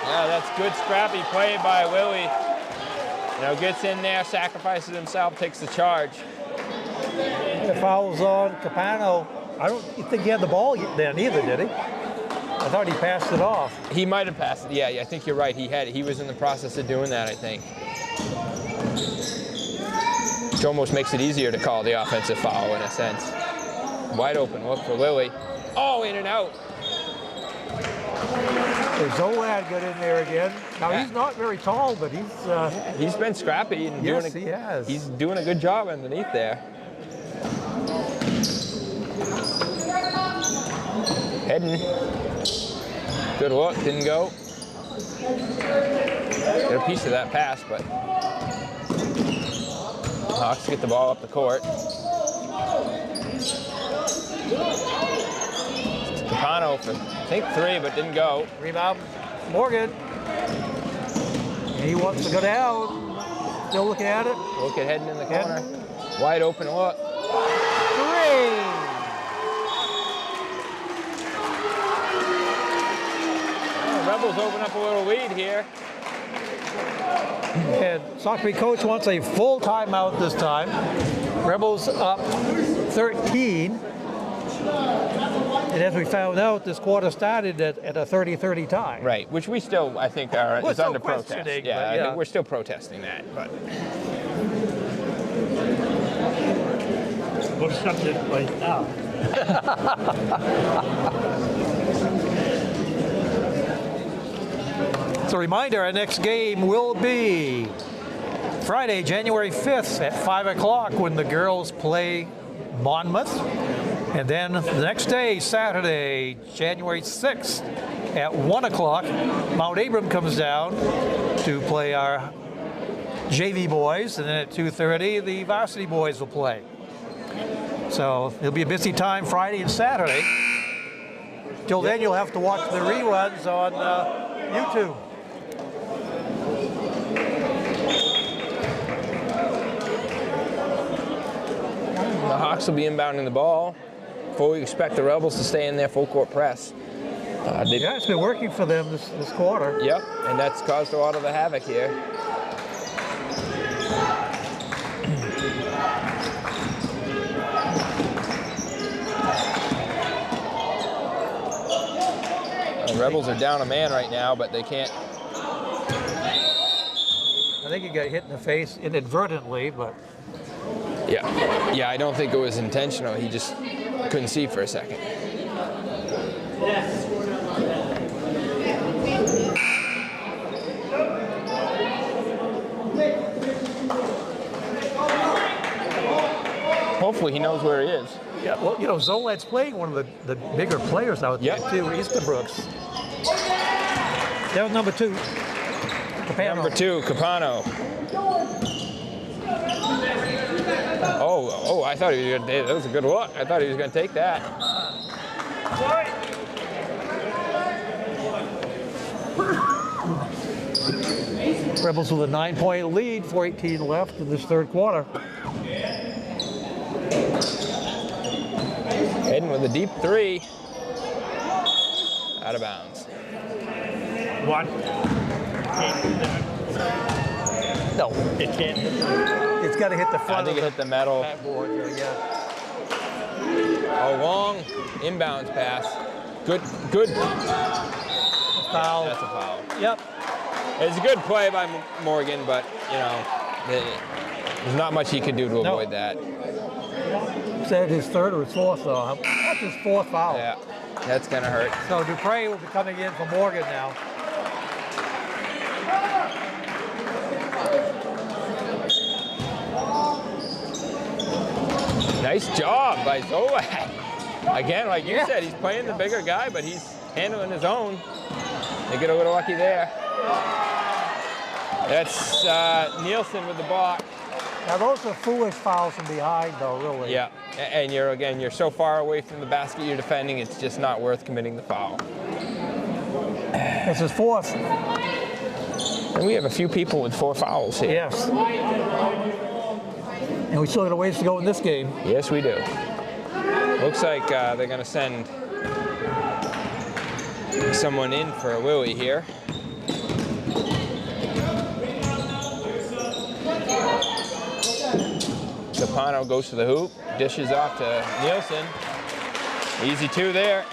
Yeah, that's good scrappy play by Willie. Gets in there, sacrifices himself, takes the charge. The foul's on Capano. I don't think he had the ball then either, did he? I thought he passed it off. He might have passed it. Yeah, I think you're right. He was in the process of doing that, I think. Which almost makes it easier to call the offensive foul in a sense. Wide open look for Lilly. Oh, in and out. Zolad got in there again. Now he's not very tall, but he's been scrappy and he has. He's doing a good job underneath there. Heading. Good look, didn't go. Got a piece of that pass, but Hawks get the ball up the court. Capano for, I think, 3, but didn't go. Rebound, Morgan. He wants to go down. Still looking at it. Look at Hedden in the corner. Wide open look. 3. Rebels open up a little lead here. And Sacopee coach wants a full timeout this time. Rebels up 13. And as we found out, this quarter started at a 30-30 tie. Right, which we still, I think, is under protest. Yeah, yeah. I think we're still protesting that. But We'll shut this place down. So reminder, our next game will be Friday, January 5th at 5 o'clock when the girls play Monmouth. And then the next day, Saturday, January 6th at 1 o'clock, Mount Abram comes down to play our JV boys. And then at 2:30, the varsity boys will play. So it'll be a busy time Friday and Saturday. Till then, you'll have to watch the reruns on YouTube. The Hawks will be inbounding the ball. Fully expect the Rebels to stay in their full court press. Yeah, it's been working for them this quarter. Yep, and that's caused a lot of the havoc here. The Rebels are down a man right now, but they can't. I think he got hit in the face inadvertently, but Yeah, I don't think it was intentional. He just couldn't see for a second. Hopefully he knows where he is. yeah. Well, you know, Zolad's playing one of the bigger players out there too, Easterbrooks. That was number 2. Capano. Number 2, Capano. Oh, I thought he was gonna, that was a good look. I thought he was gonna take that. Rebels with a 9-point lead, 4:18 left in this third quarter. Heading with a deep 3. Out of bounds. One. No, It can't. it's got to hit the I front think of it hit the metal. backboard. Yeah. A long inbounds pass. Good. Foul. That's a foul. Yep. It's a good play by Morgan, but you know, there's not much he could do to avoid that. Is that his third or his fourth though? That's his 4th foul. Yeah, that's gonna hurt. So Dupre will be coming in for Morgan now. Nice job by Zolak. Again, like you said, he's playing the bigger guy, but he's handling his own. They get a little lucky there. That's Nielsen with the block. Now those are foolish fouls from behind though, really. Yeah, and you're so far away from the basket you're defending, it's just not worth committing the foul. It's his 4th. And we have a few people with 4 fouls here. Yes. And we still got a ways to go in this game. Yes, we do. Looks like they're going to send someone in for Willie here. Capano goes to the hoop, dishes off to Nielsen. Easy 2 there.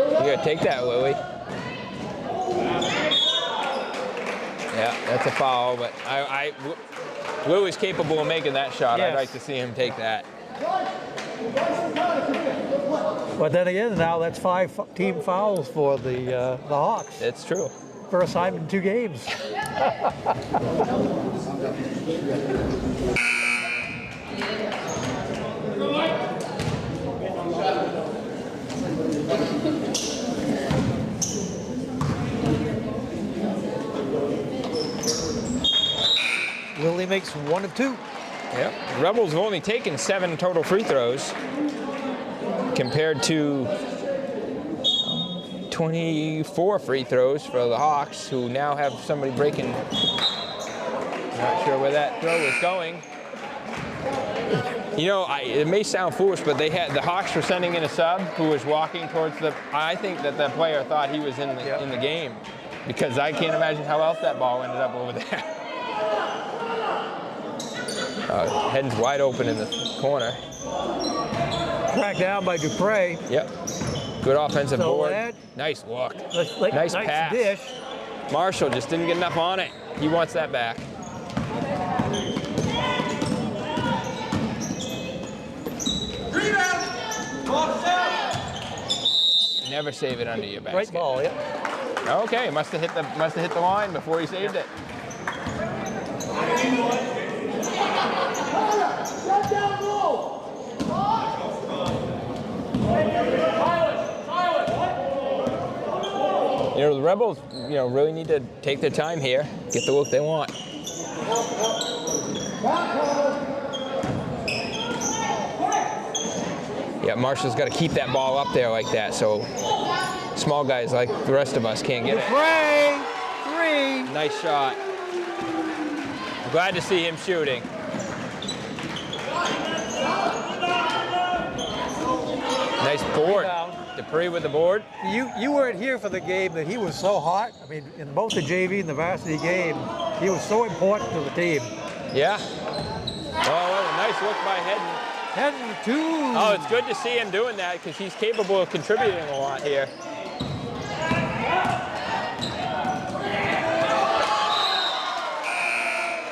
You gotta take that, Willie. Yeah, that's a foul, but Willie's capable of making that shot. Yes. I'd like to see him take that. But then again, now that's 5 team fouls for the Hawks. It's true. First time in 2 games. Lilly makes 1 of 2. Yep. Rebels have only taken 7 total free throws compared to 24 free throws for the Hawks, who now have somebody breaking. Not sure where that throw was going. You know, it may sound foolish, but the Hawks were sending in a sub who was walking towards the. I think that the player thought he was in the game, because I can't imagine how else that ball ended up over there. Head's wide open in the corner. Tracked down by Dupre. Yep. Good offensive board. Lad. Nice look. Nice pass. Dish. Marshall just didn't get enough on it. He wants that back. Never save it under your basket. Great ball, yeah. Okay, must have hit the line before he saved it. Shut down, goal! You know, the Rebels, really need to take their time here, get the look they want. Yeah, Marshall's got to keep that ball up there like that, so small guys like the rest of us can't get it. Three. Nice shot. I'm glad to see him shooting. Nice board. Dupree with the board. You weren't here for the game that he was so hot. I mean, in both the JV and the varsity game, he was so important to the team. Yeah. Oh, what a nice look by Hedden. 10-2. Oh, it's good to see him doing that because he's capable of contributing a lot here.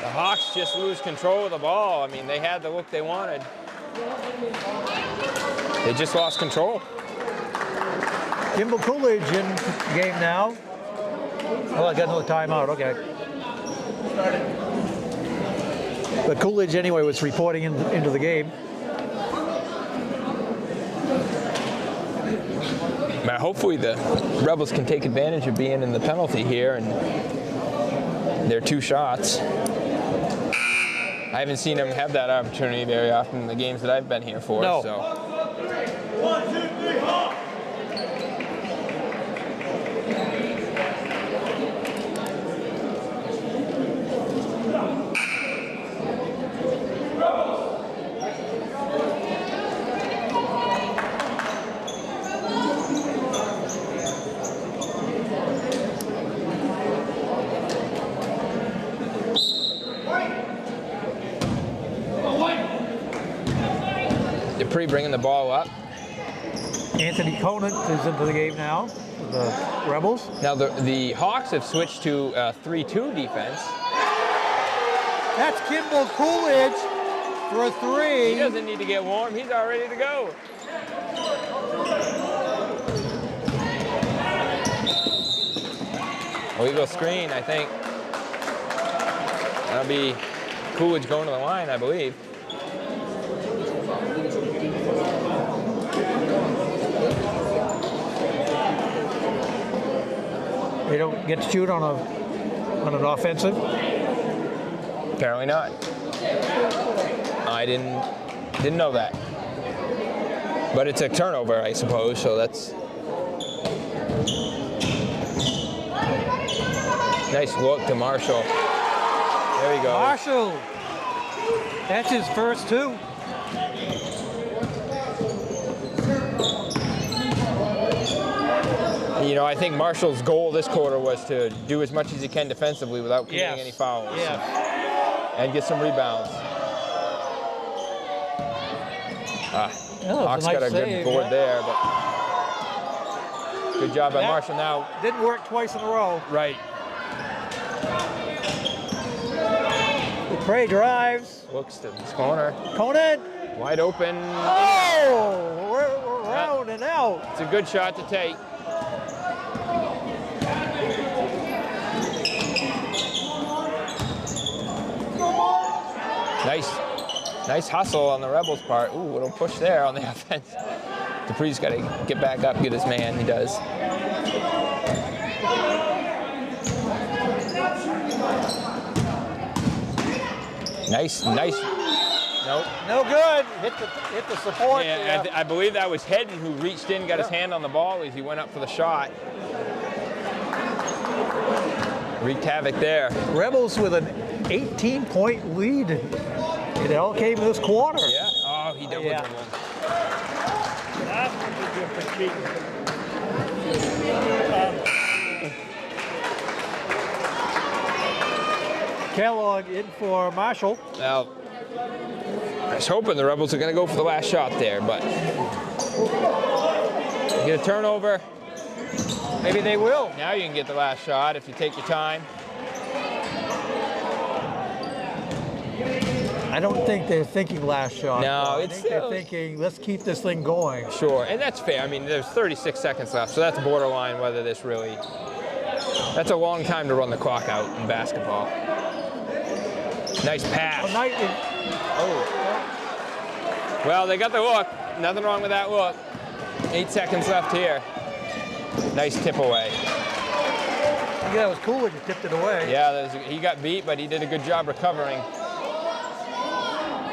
The Hawks just lose control of the ball. I mean, they had the look they wanted. They just lost control. Kimball Coolidge in game now. Oh, I got another timeout. Okay. But Coolidge, anyway, was reporting into the game. Now, hopefully the Rebels can take advantage of being in the penalty here and their 2 shots. I haven't seen them have that opportunity very often in the games that I've been here for. No. So. 1, 2, 3, Hawk! Dupree bringing the ball up. Anthony Conant is into the game now for the Rebels. Now the Hawks have switched to 3-2 defense. That's Kimball Coolidge for a 3. He doesn't need to get warm. He's all ready to go. Illegal screen, I think. That'll be Coolidge going to the line, I believe. They don't get to shoot on an offensive. Apparently not. I didn't know that. But it's a turnover, I suppose, so that's nice look to Marshall. There you go. Marshall. That's his first 2. You know, I think Marshall's goal this quarter was to do as much as he can defensively without committing any fouls. Yes. And get some rebounds. Hawks got a good board there, but good job by Marshall now. Didn't work twice in a row. Right. Dupree drives. Looks to this corner. Conant. Wide open. Oh, we're round and out. It's a good shot to take. Nice hustle on the Rebels' part. Ooh, little push there on the offense. Dupree's got to get back up, get his man. He does. Nice. Nope. No good. Hit the support. Yeah, I believe that was Hedden who reached in, got his hand on the ball as he went up for the shot. Wreaked havoc there. Rebels with an 18-point lead. It all came this quarter. Yeah. Oh, he double dribbled. That's what they do for cheating. Kellogg in for Marshall. Now, I was hoping the Rebels are going to go for the last shot there, but get a turnover. Maybe they will. Now you can get the last shot if you take your time. I don't think they're thinking last shot. No, I think they're thinking, let's keep this thing going. Sure, and that's fair. I mean, there's 36 seconds left, so that's borderline whether this really... That's a long time to run the clock out in basketball. Nice pass. Oh. Well, they got the look. Nothing wrong with that look. 8 seconds left here. Nice tip away. I think that was cool when you tipped it away. Yeah, he got beat, but he did a good job recovering.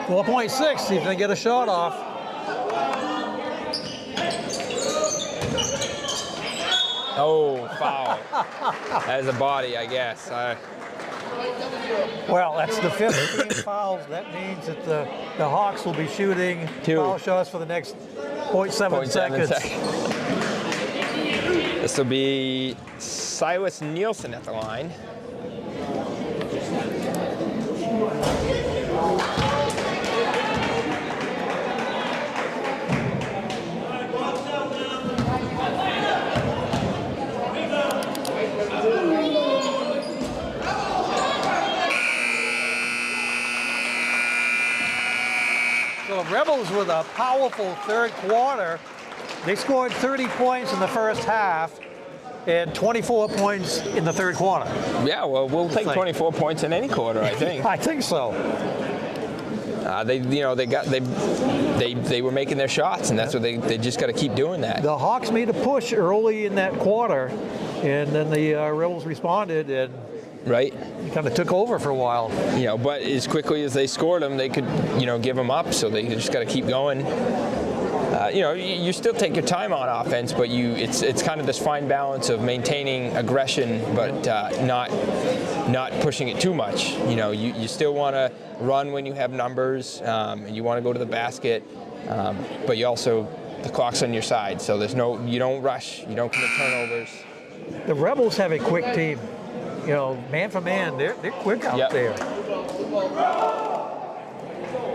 4.6, see if they get a shot off. Oh, foul. That is a body, I guess. Well, that's the 15 fouls. That means that the Hawks will be shooting 2 foul shots for the next 0.7 seconds. This will be Silas Nielsen at the line. So Rebels with a powerful third quarter. They scored 30 points in the first half and 24 points in the third quarter. Yeah, well, we'll take 24 points in any quarter, I think. I think so. They were making their shots, and that's what they just got to keep doing that. The Hawks made a push early in that quarter, and then the Rebels responded and kind of took over for a while. You know, but as quickly as they scored them, they could, give them up. So they just got to keep going. You still take your time on offense, but it's kind of this fine balance of maintaining aggression, but not pushing it too much. You still want to run when you have numbers, and you want to go to the basket, but you also, the clock's on your side, so you don't rush, you don't commit turnovers. The Rebels have a quick team. Man for man, they're quick out there.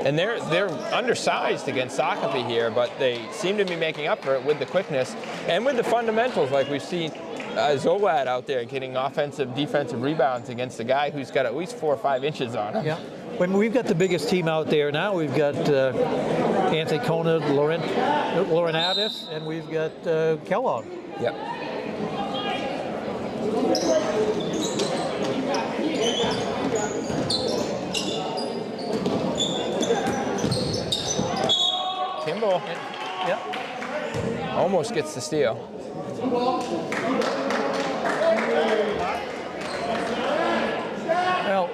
And they're undersized against Sacopee here, but they seem to be making up for it with the quickness and with the fundamentals, like we've seen Zolad out there getting offensive, defensive rebounds against a guy who's got at least 4 or 5 inches on him. Yeah. When we've got the biggest team out there now, we've got Anthony Kona, Laurenatis, and we've got Kellogg. Yep. Kimball. Yep. Almost gets the steal. Well,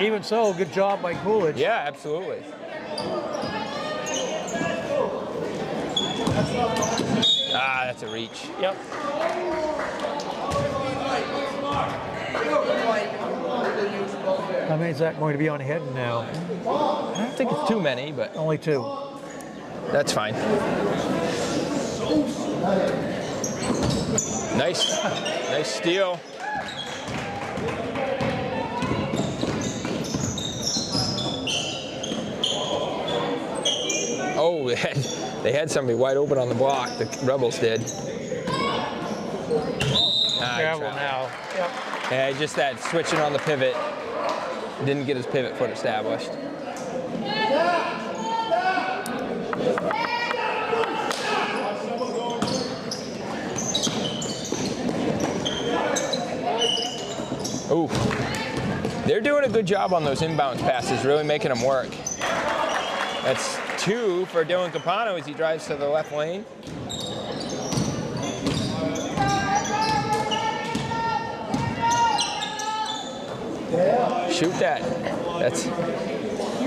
even so, good job by Coolidge. Yeah, absolutely. That's a reach. Yep. How many is that going to be on head now? I don't think it's too many, but only 2. That's fine. Nice steal. Oh, they had somebody wide open on the block. The Rebels did. Travel now. Yep. Yeah, just that switching on the pivot. Didn't get his pivot foot established. Ooh. They're doing a good job on those inbounds passes, really making them work. That's 2 for Dylan Capano as he drives to the left lane. Shoot that.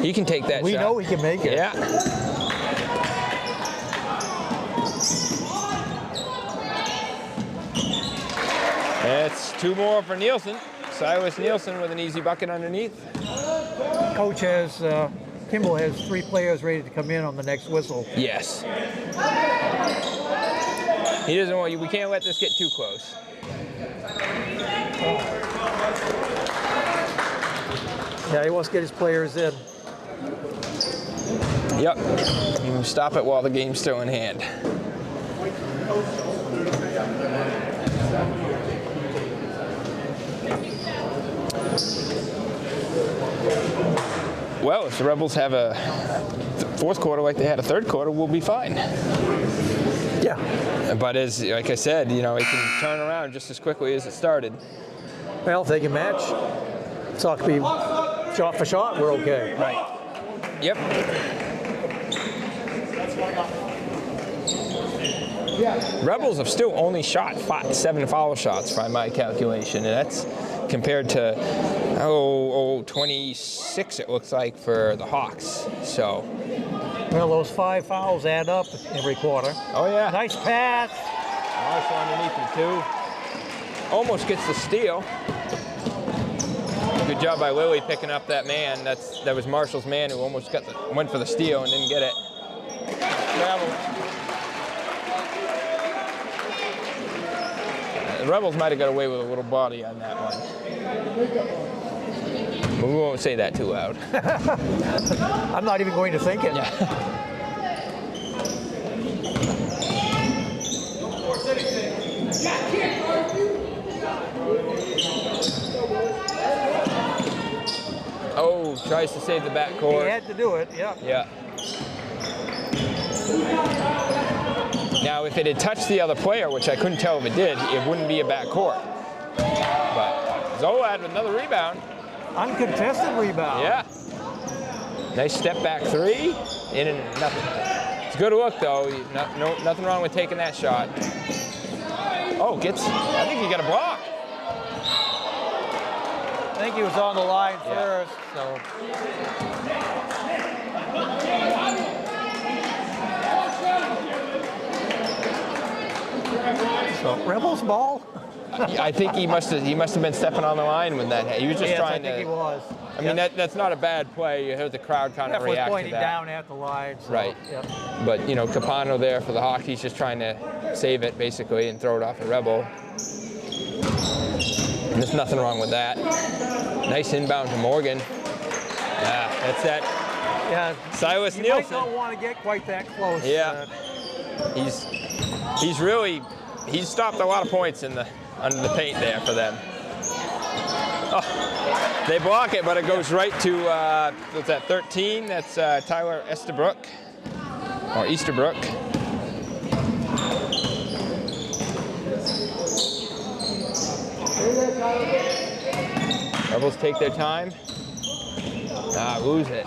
He can take that shot. We know he can make it. Yeah. That's 2 more for Nielsen. Silas Nielsen with an easy bucket underneath. Coach has, Kimball has 3 players ready to come in on the next whistle. Yes. He doesn't want you. We can't let this get too close. Yeah, he wants to get his players in. Yep. You stop it while the game's still in hand. Well, if the Rebels have a fourth quarter like they had a third quarter, we'll be fine. Yeah. But like I said, you know, it can turn around just as quickly as it started. Well, if they can match Sacopee shot for shot, we're okay. Right. Yep. Rebels have still only shot 7 foul shots by my calculation, and that's compared to 26 it looks like for the Hawks. So. Well, those 5 fouls add up every quarter. Oh yeah. Nice pass. Marshall underneath him too. Almost gets the steal. Good job by Lilly picking up that man. That was Marshall's man who almost went for the steal and didn't get it. Travel. The Rebels might have got away with a little body on that one. But we won't say that too loud. I'm not even going to think it. Yeah. Oh, tries to save the backcourt. He had to do it, yeah. Yeah. Now, if it had touched the other player, which I couldn't tell if it did, it wouldn't be a backcourt. But Zoad with another rebound. Uncontested rebound. Yeah. Nice step back three. In and nothing. It's a good look, though. Nothing wrong with taking that shot. Oh, I think he got a block. I think he was on the line first, so. So Rebels ball. I think he must have been stepping on the line with that. He was just trying to. I think he was. I mean, that's not a bad play. You heard the crowd kind of react to that. Pointing down at the line. So, right. Yep. But you know, Capano there for the Hawks, he's just trying to save it basically and throw it off a Rebel. And there's nothing wrong with that. Nice inbound to Morgan. Yeah, that's that. Yeah. Silas you Nielsen. might not want to get quite that close. Yeah. He's stopped a lot of points under the paint there for them. Oh, they block it, but it goes right to what's that? 13. That's Tyler Estabrook or Easterbrook. Rebels take their time. Lose it.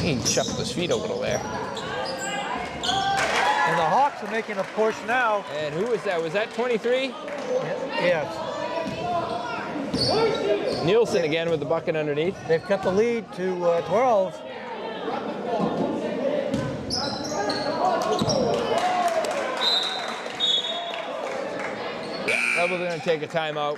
He shuffled his feet a little there. And the Hawks are making a push now. And who was that? Was that 23? Yes. Nielsen again with the bucket underneath. They've cut the lead to 12. Rebels are going to take a timeout.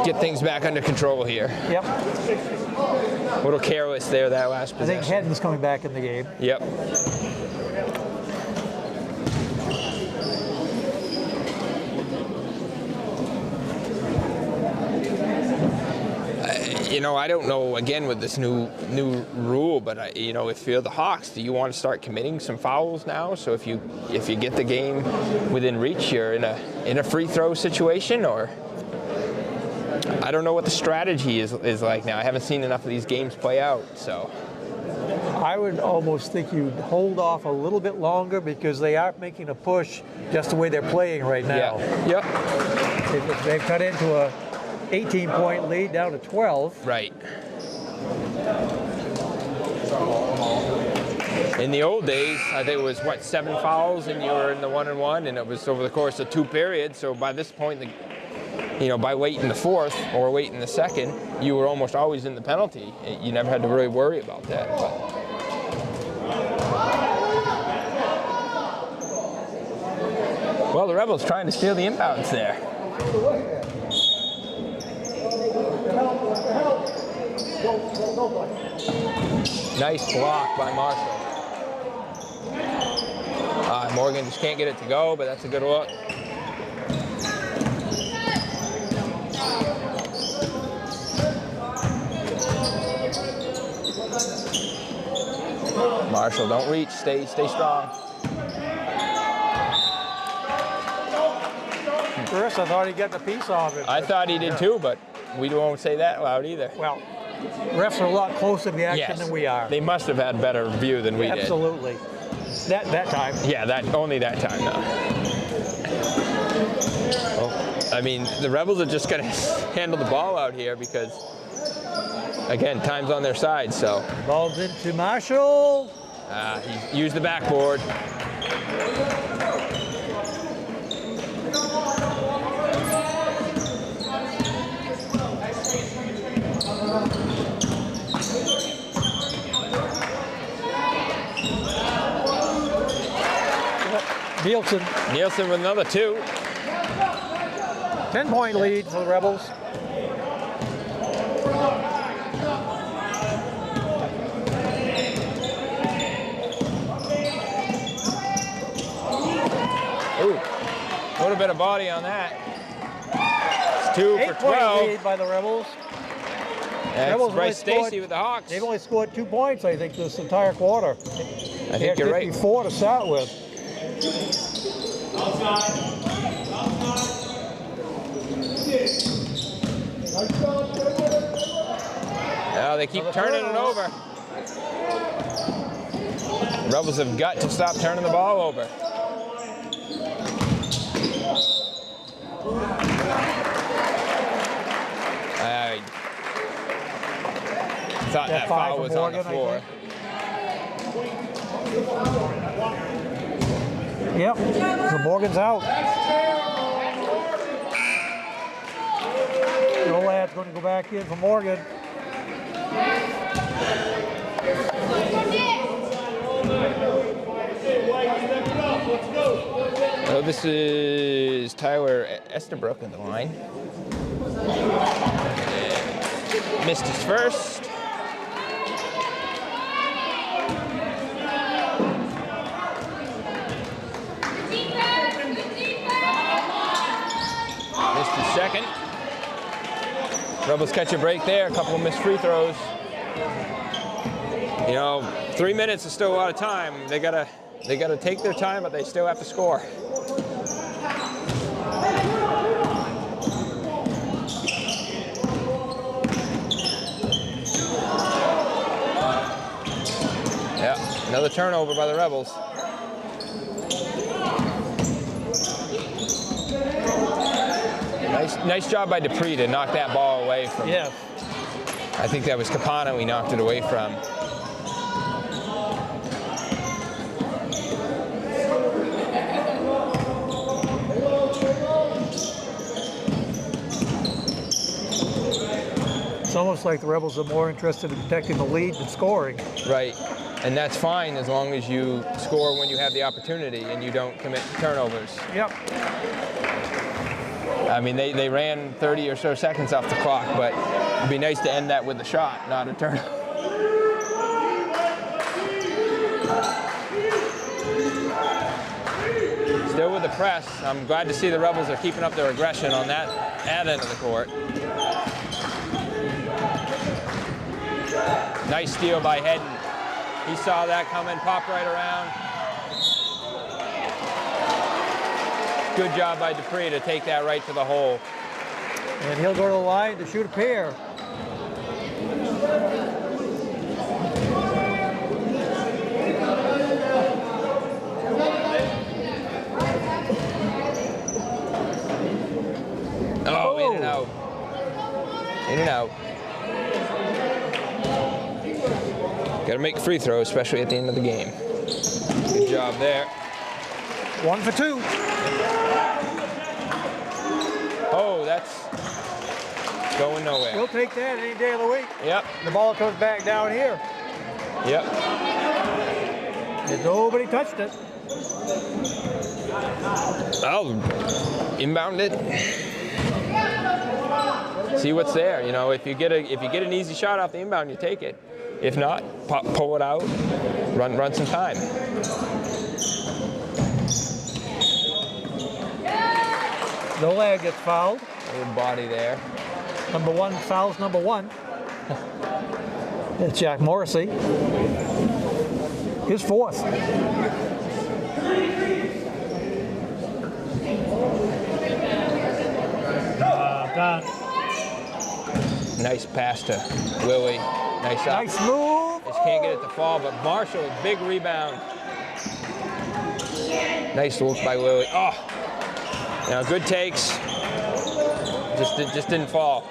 Get things back under control here. Yep. A little careless there that last possession. I think Hedden's coming back in the game. Yep. You know, I don't know, again, with this new rule, but you know, if you're the Hawks, do you want to start committing some fouls now? So if you get the game within reach, you're in a free throw situation, or I don't know what the strategy is like now. I haven't seen enough of these games play out, so. I would almost think you'd hold off a little bit longer because they are making a push just the way they're playing right now. Yeah. Yep. They've cut into a 18-point lead down to 12. Right. In the old days, I think it was, 7 fouls and you were in the 1-and-1, and it was over the course of 2 periods. So by this point, by late in the fourth or late in the second, you were almost always in the penalty. You never had to really worry about that. Well, the Rebels trying to steal the inbounds there. Nice block by Marshall. Morgan just can't get it to go, but that's a good look. Marshall, don't reach. Stay strong. Chris, I thought he'd get a piece of it. I thought he did too, but we won't say that loud either. Well, refs are a lot closer to the action Yes, than we are. they must have had better view than we did. Absolutely. That time. Yeah, only that time though. Well, I mean, the Rebels are just gonna handle the ball out here because, again, time's on their side. So Ball's into Marshall. he used the backboard. Nielsen with another 2. 10-point lead for the Rebels. Ooh, a little bit of body on that. It's 2 for 8-point 12. lead by the Rebels. That's Rebels Bryce only scored- Stacy with the Hawks. They've only scored 2 points, I think, this entire quarter. I think you're right. 54 to start with. Oh, they keep turning it over. Rebels have got to stop turning the ball over. I thought that foul was on the floor. Yep, so Morgan's out. Nolad's going to go back in for Morgan. So this is Tyler Estabrook on the line. And missed his first. Missed his second. Rebels catch a break there. A couple of missed free throws. You know, 3 minutes is still a lot of time. They gotta take their time, but they still have to score. Yeah, another turnover by the Rebels. Nice job by Dupree to knock that ball away from. Yeah. I think that was Capano he knocked it away from. It's almost like the Rebels are more interested in protecting the lead than scoring. Right, and that's fine as long as you score when you have the opportunity and you don't commit turnovers. Yep. I mean, they ran 30 or so seconds off the clock, but it'd be nice to end that with a shot, not a turnover. Still with the press. I'm glad to see the Rebels are keeping up their aggression on that end of the court. Nice steal by Hedden. He saw that coming, popped right around. Good job by Dupree to take that right to the hole. And he'll go to the line to shoot a pair. Oh, in and out. In and out. Got to make a free throw, especially at the end of the game. Good job there. 1 for 2. Oh, that's going nowhere. We'll take that any day of the week. Yep. The ball comes back down here. Yep. And nobody touched it. I'll inbound it. See what's there. You know, if you get an easy shot off the inbound, you take it. If not, pull it out, run some time. Nolad gets fouled. A little body there. Number 1 fouls number 1. It's Jack Morrissey. His 4th. Nice pass to Lily. Nice up. Nice move. Just can't get it to fall, but Marshall, big rebound. Nice look by Lily. Oh, now good takes. Just didn't fall.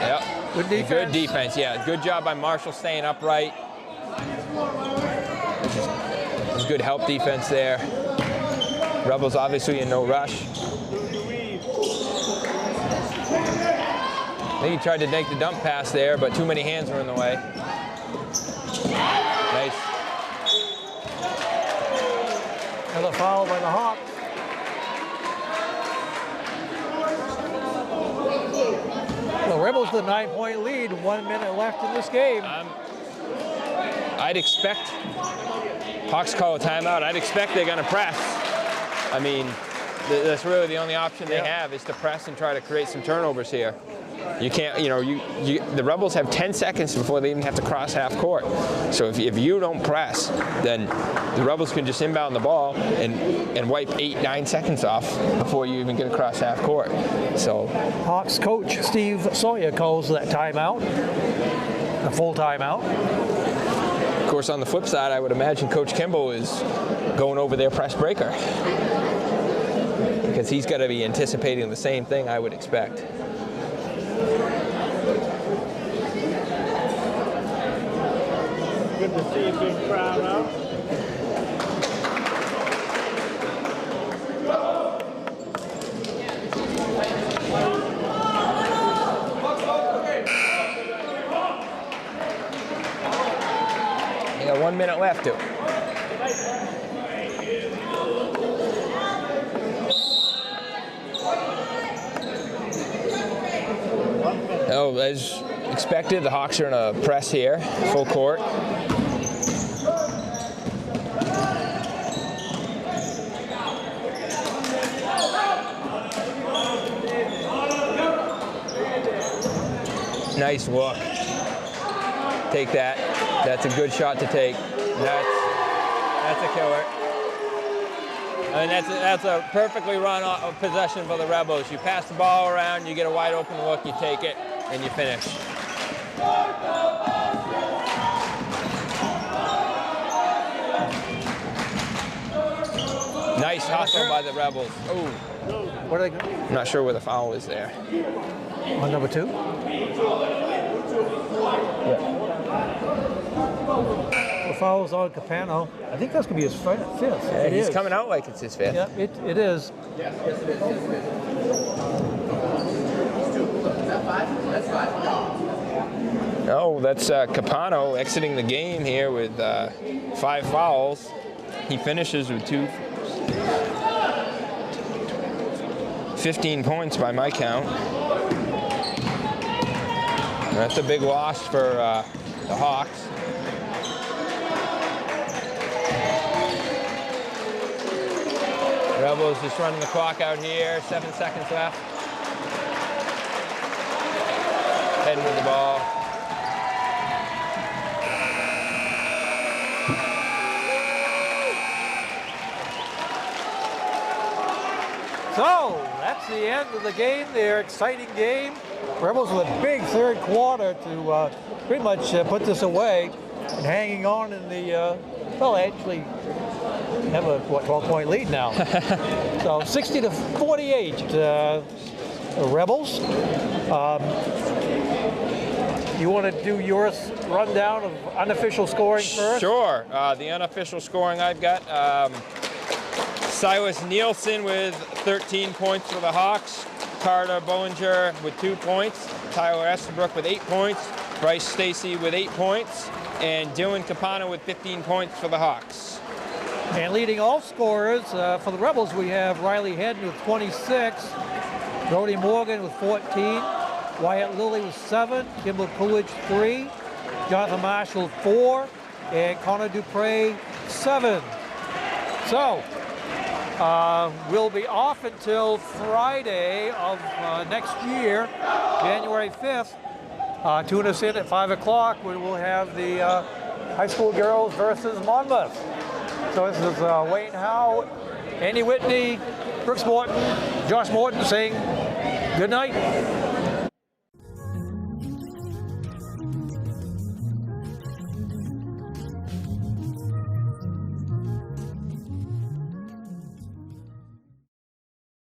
Yep. Good defense. Good defense, yeah. Good job by Marshall staying upright. There's good help defense there. Rebels obviously in no rush. I think he tried to make the dump pass there, but too many hands were in the way. Nice. Another foul by the Hawks. The Rebels with a 9-point lead, 1 minute left in this game. I'd expect, Hawks call a timeout, I'd expect they're going to press. I mean, that's really the only option they have is to press and try to create some turnovers here. You can't, you know, the Rebels have 10 seconds before they even have to cross half court. So if you don't press, then the Rebels can just inbound the ball and wipe 8-9 seconds off before you even get across half court. So Hawks coach Steve Sawyer calls that timeout, a full timeout. Of course, on the flip side, I would imagine Coach Kimball is going over their press breaker because he's got to be anticipating the same thing, I would expect. Good to see a big crowd out. You got 1 minute left to. Oh, as expected, the Hawks are in a press here, full court. Nice look. Take that. That's a good shot to take. That's a killer. And that's a perfectly run possession for the Rebels. You pass the ball around, you get a wide open look, you take it, and you finish. Nice hustle by the Rebels. Oh, What are they? I'm not sure where the foul is there. On number 2? The foul's on Capano. I think that's going to be his fifth. Yeah, he's coming out like it's his fifth. Yeah, it is. Oh, that's Capano exiting the game here with 5 fouls. He finishes with 15 points by my count. That's a big loss for the Hawks. Rebels just running the clock out here, 7 seconds left. Heading with the ball. So that's the end of the game there. Exciting game. Rebels with a big third quarter to pretty much put this away and hanging on in the, well, actually have a, 12-point lead now. So 60-48, the Rebels. You want to do your rundown of unofficial scoring first? Sure. The unofficial scoring I've got, Silas Nielsen with 13 points for the Hawks. Carter Bollinger with 2 points. Tyler Estabrook with 8 points. Bryce Stacy with 8 points. And Dylan Capano with 15 points for the Hawks. And leading all scorers for the Rebels, we have Riley Hedden with 26, Brody Morgan with 14, Wyatt Lilly with 7, Kimball Coolidge 3, Jonathan Marshall 4, and Connor Dupre 7. So we'll be off until Friday of next year, January 5th. Tune us in at 5 o'clock when we'll have the high school girls versus Monmouth. So this is Wayne Howe, Andy Whitney, Brooks Morton, Josh Morton saying good night.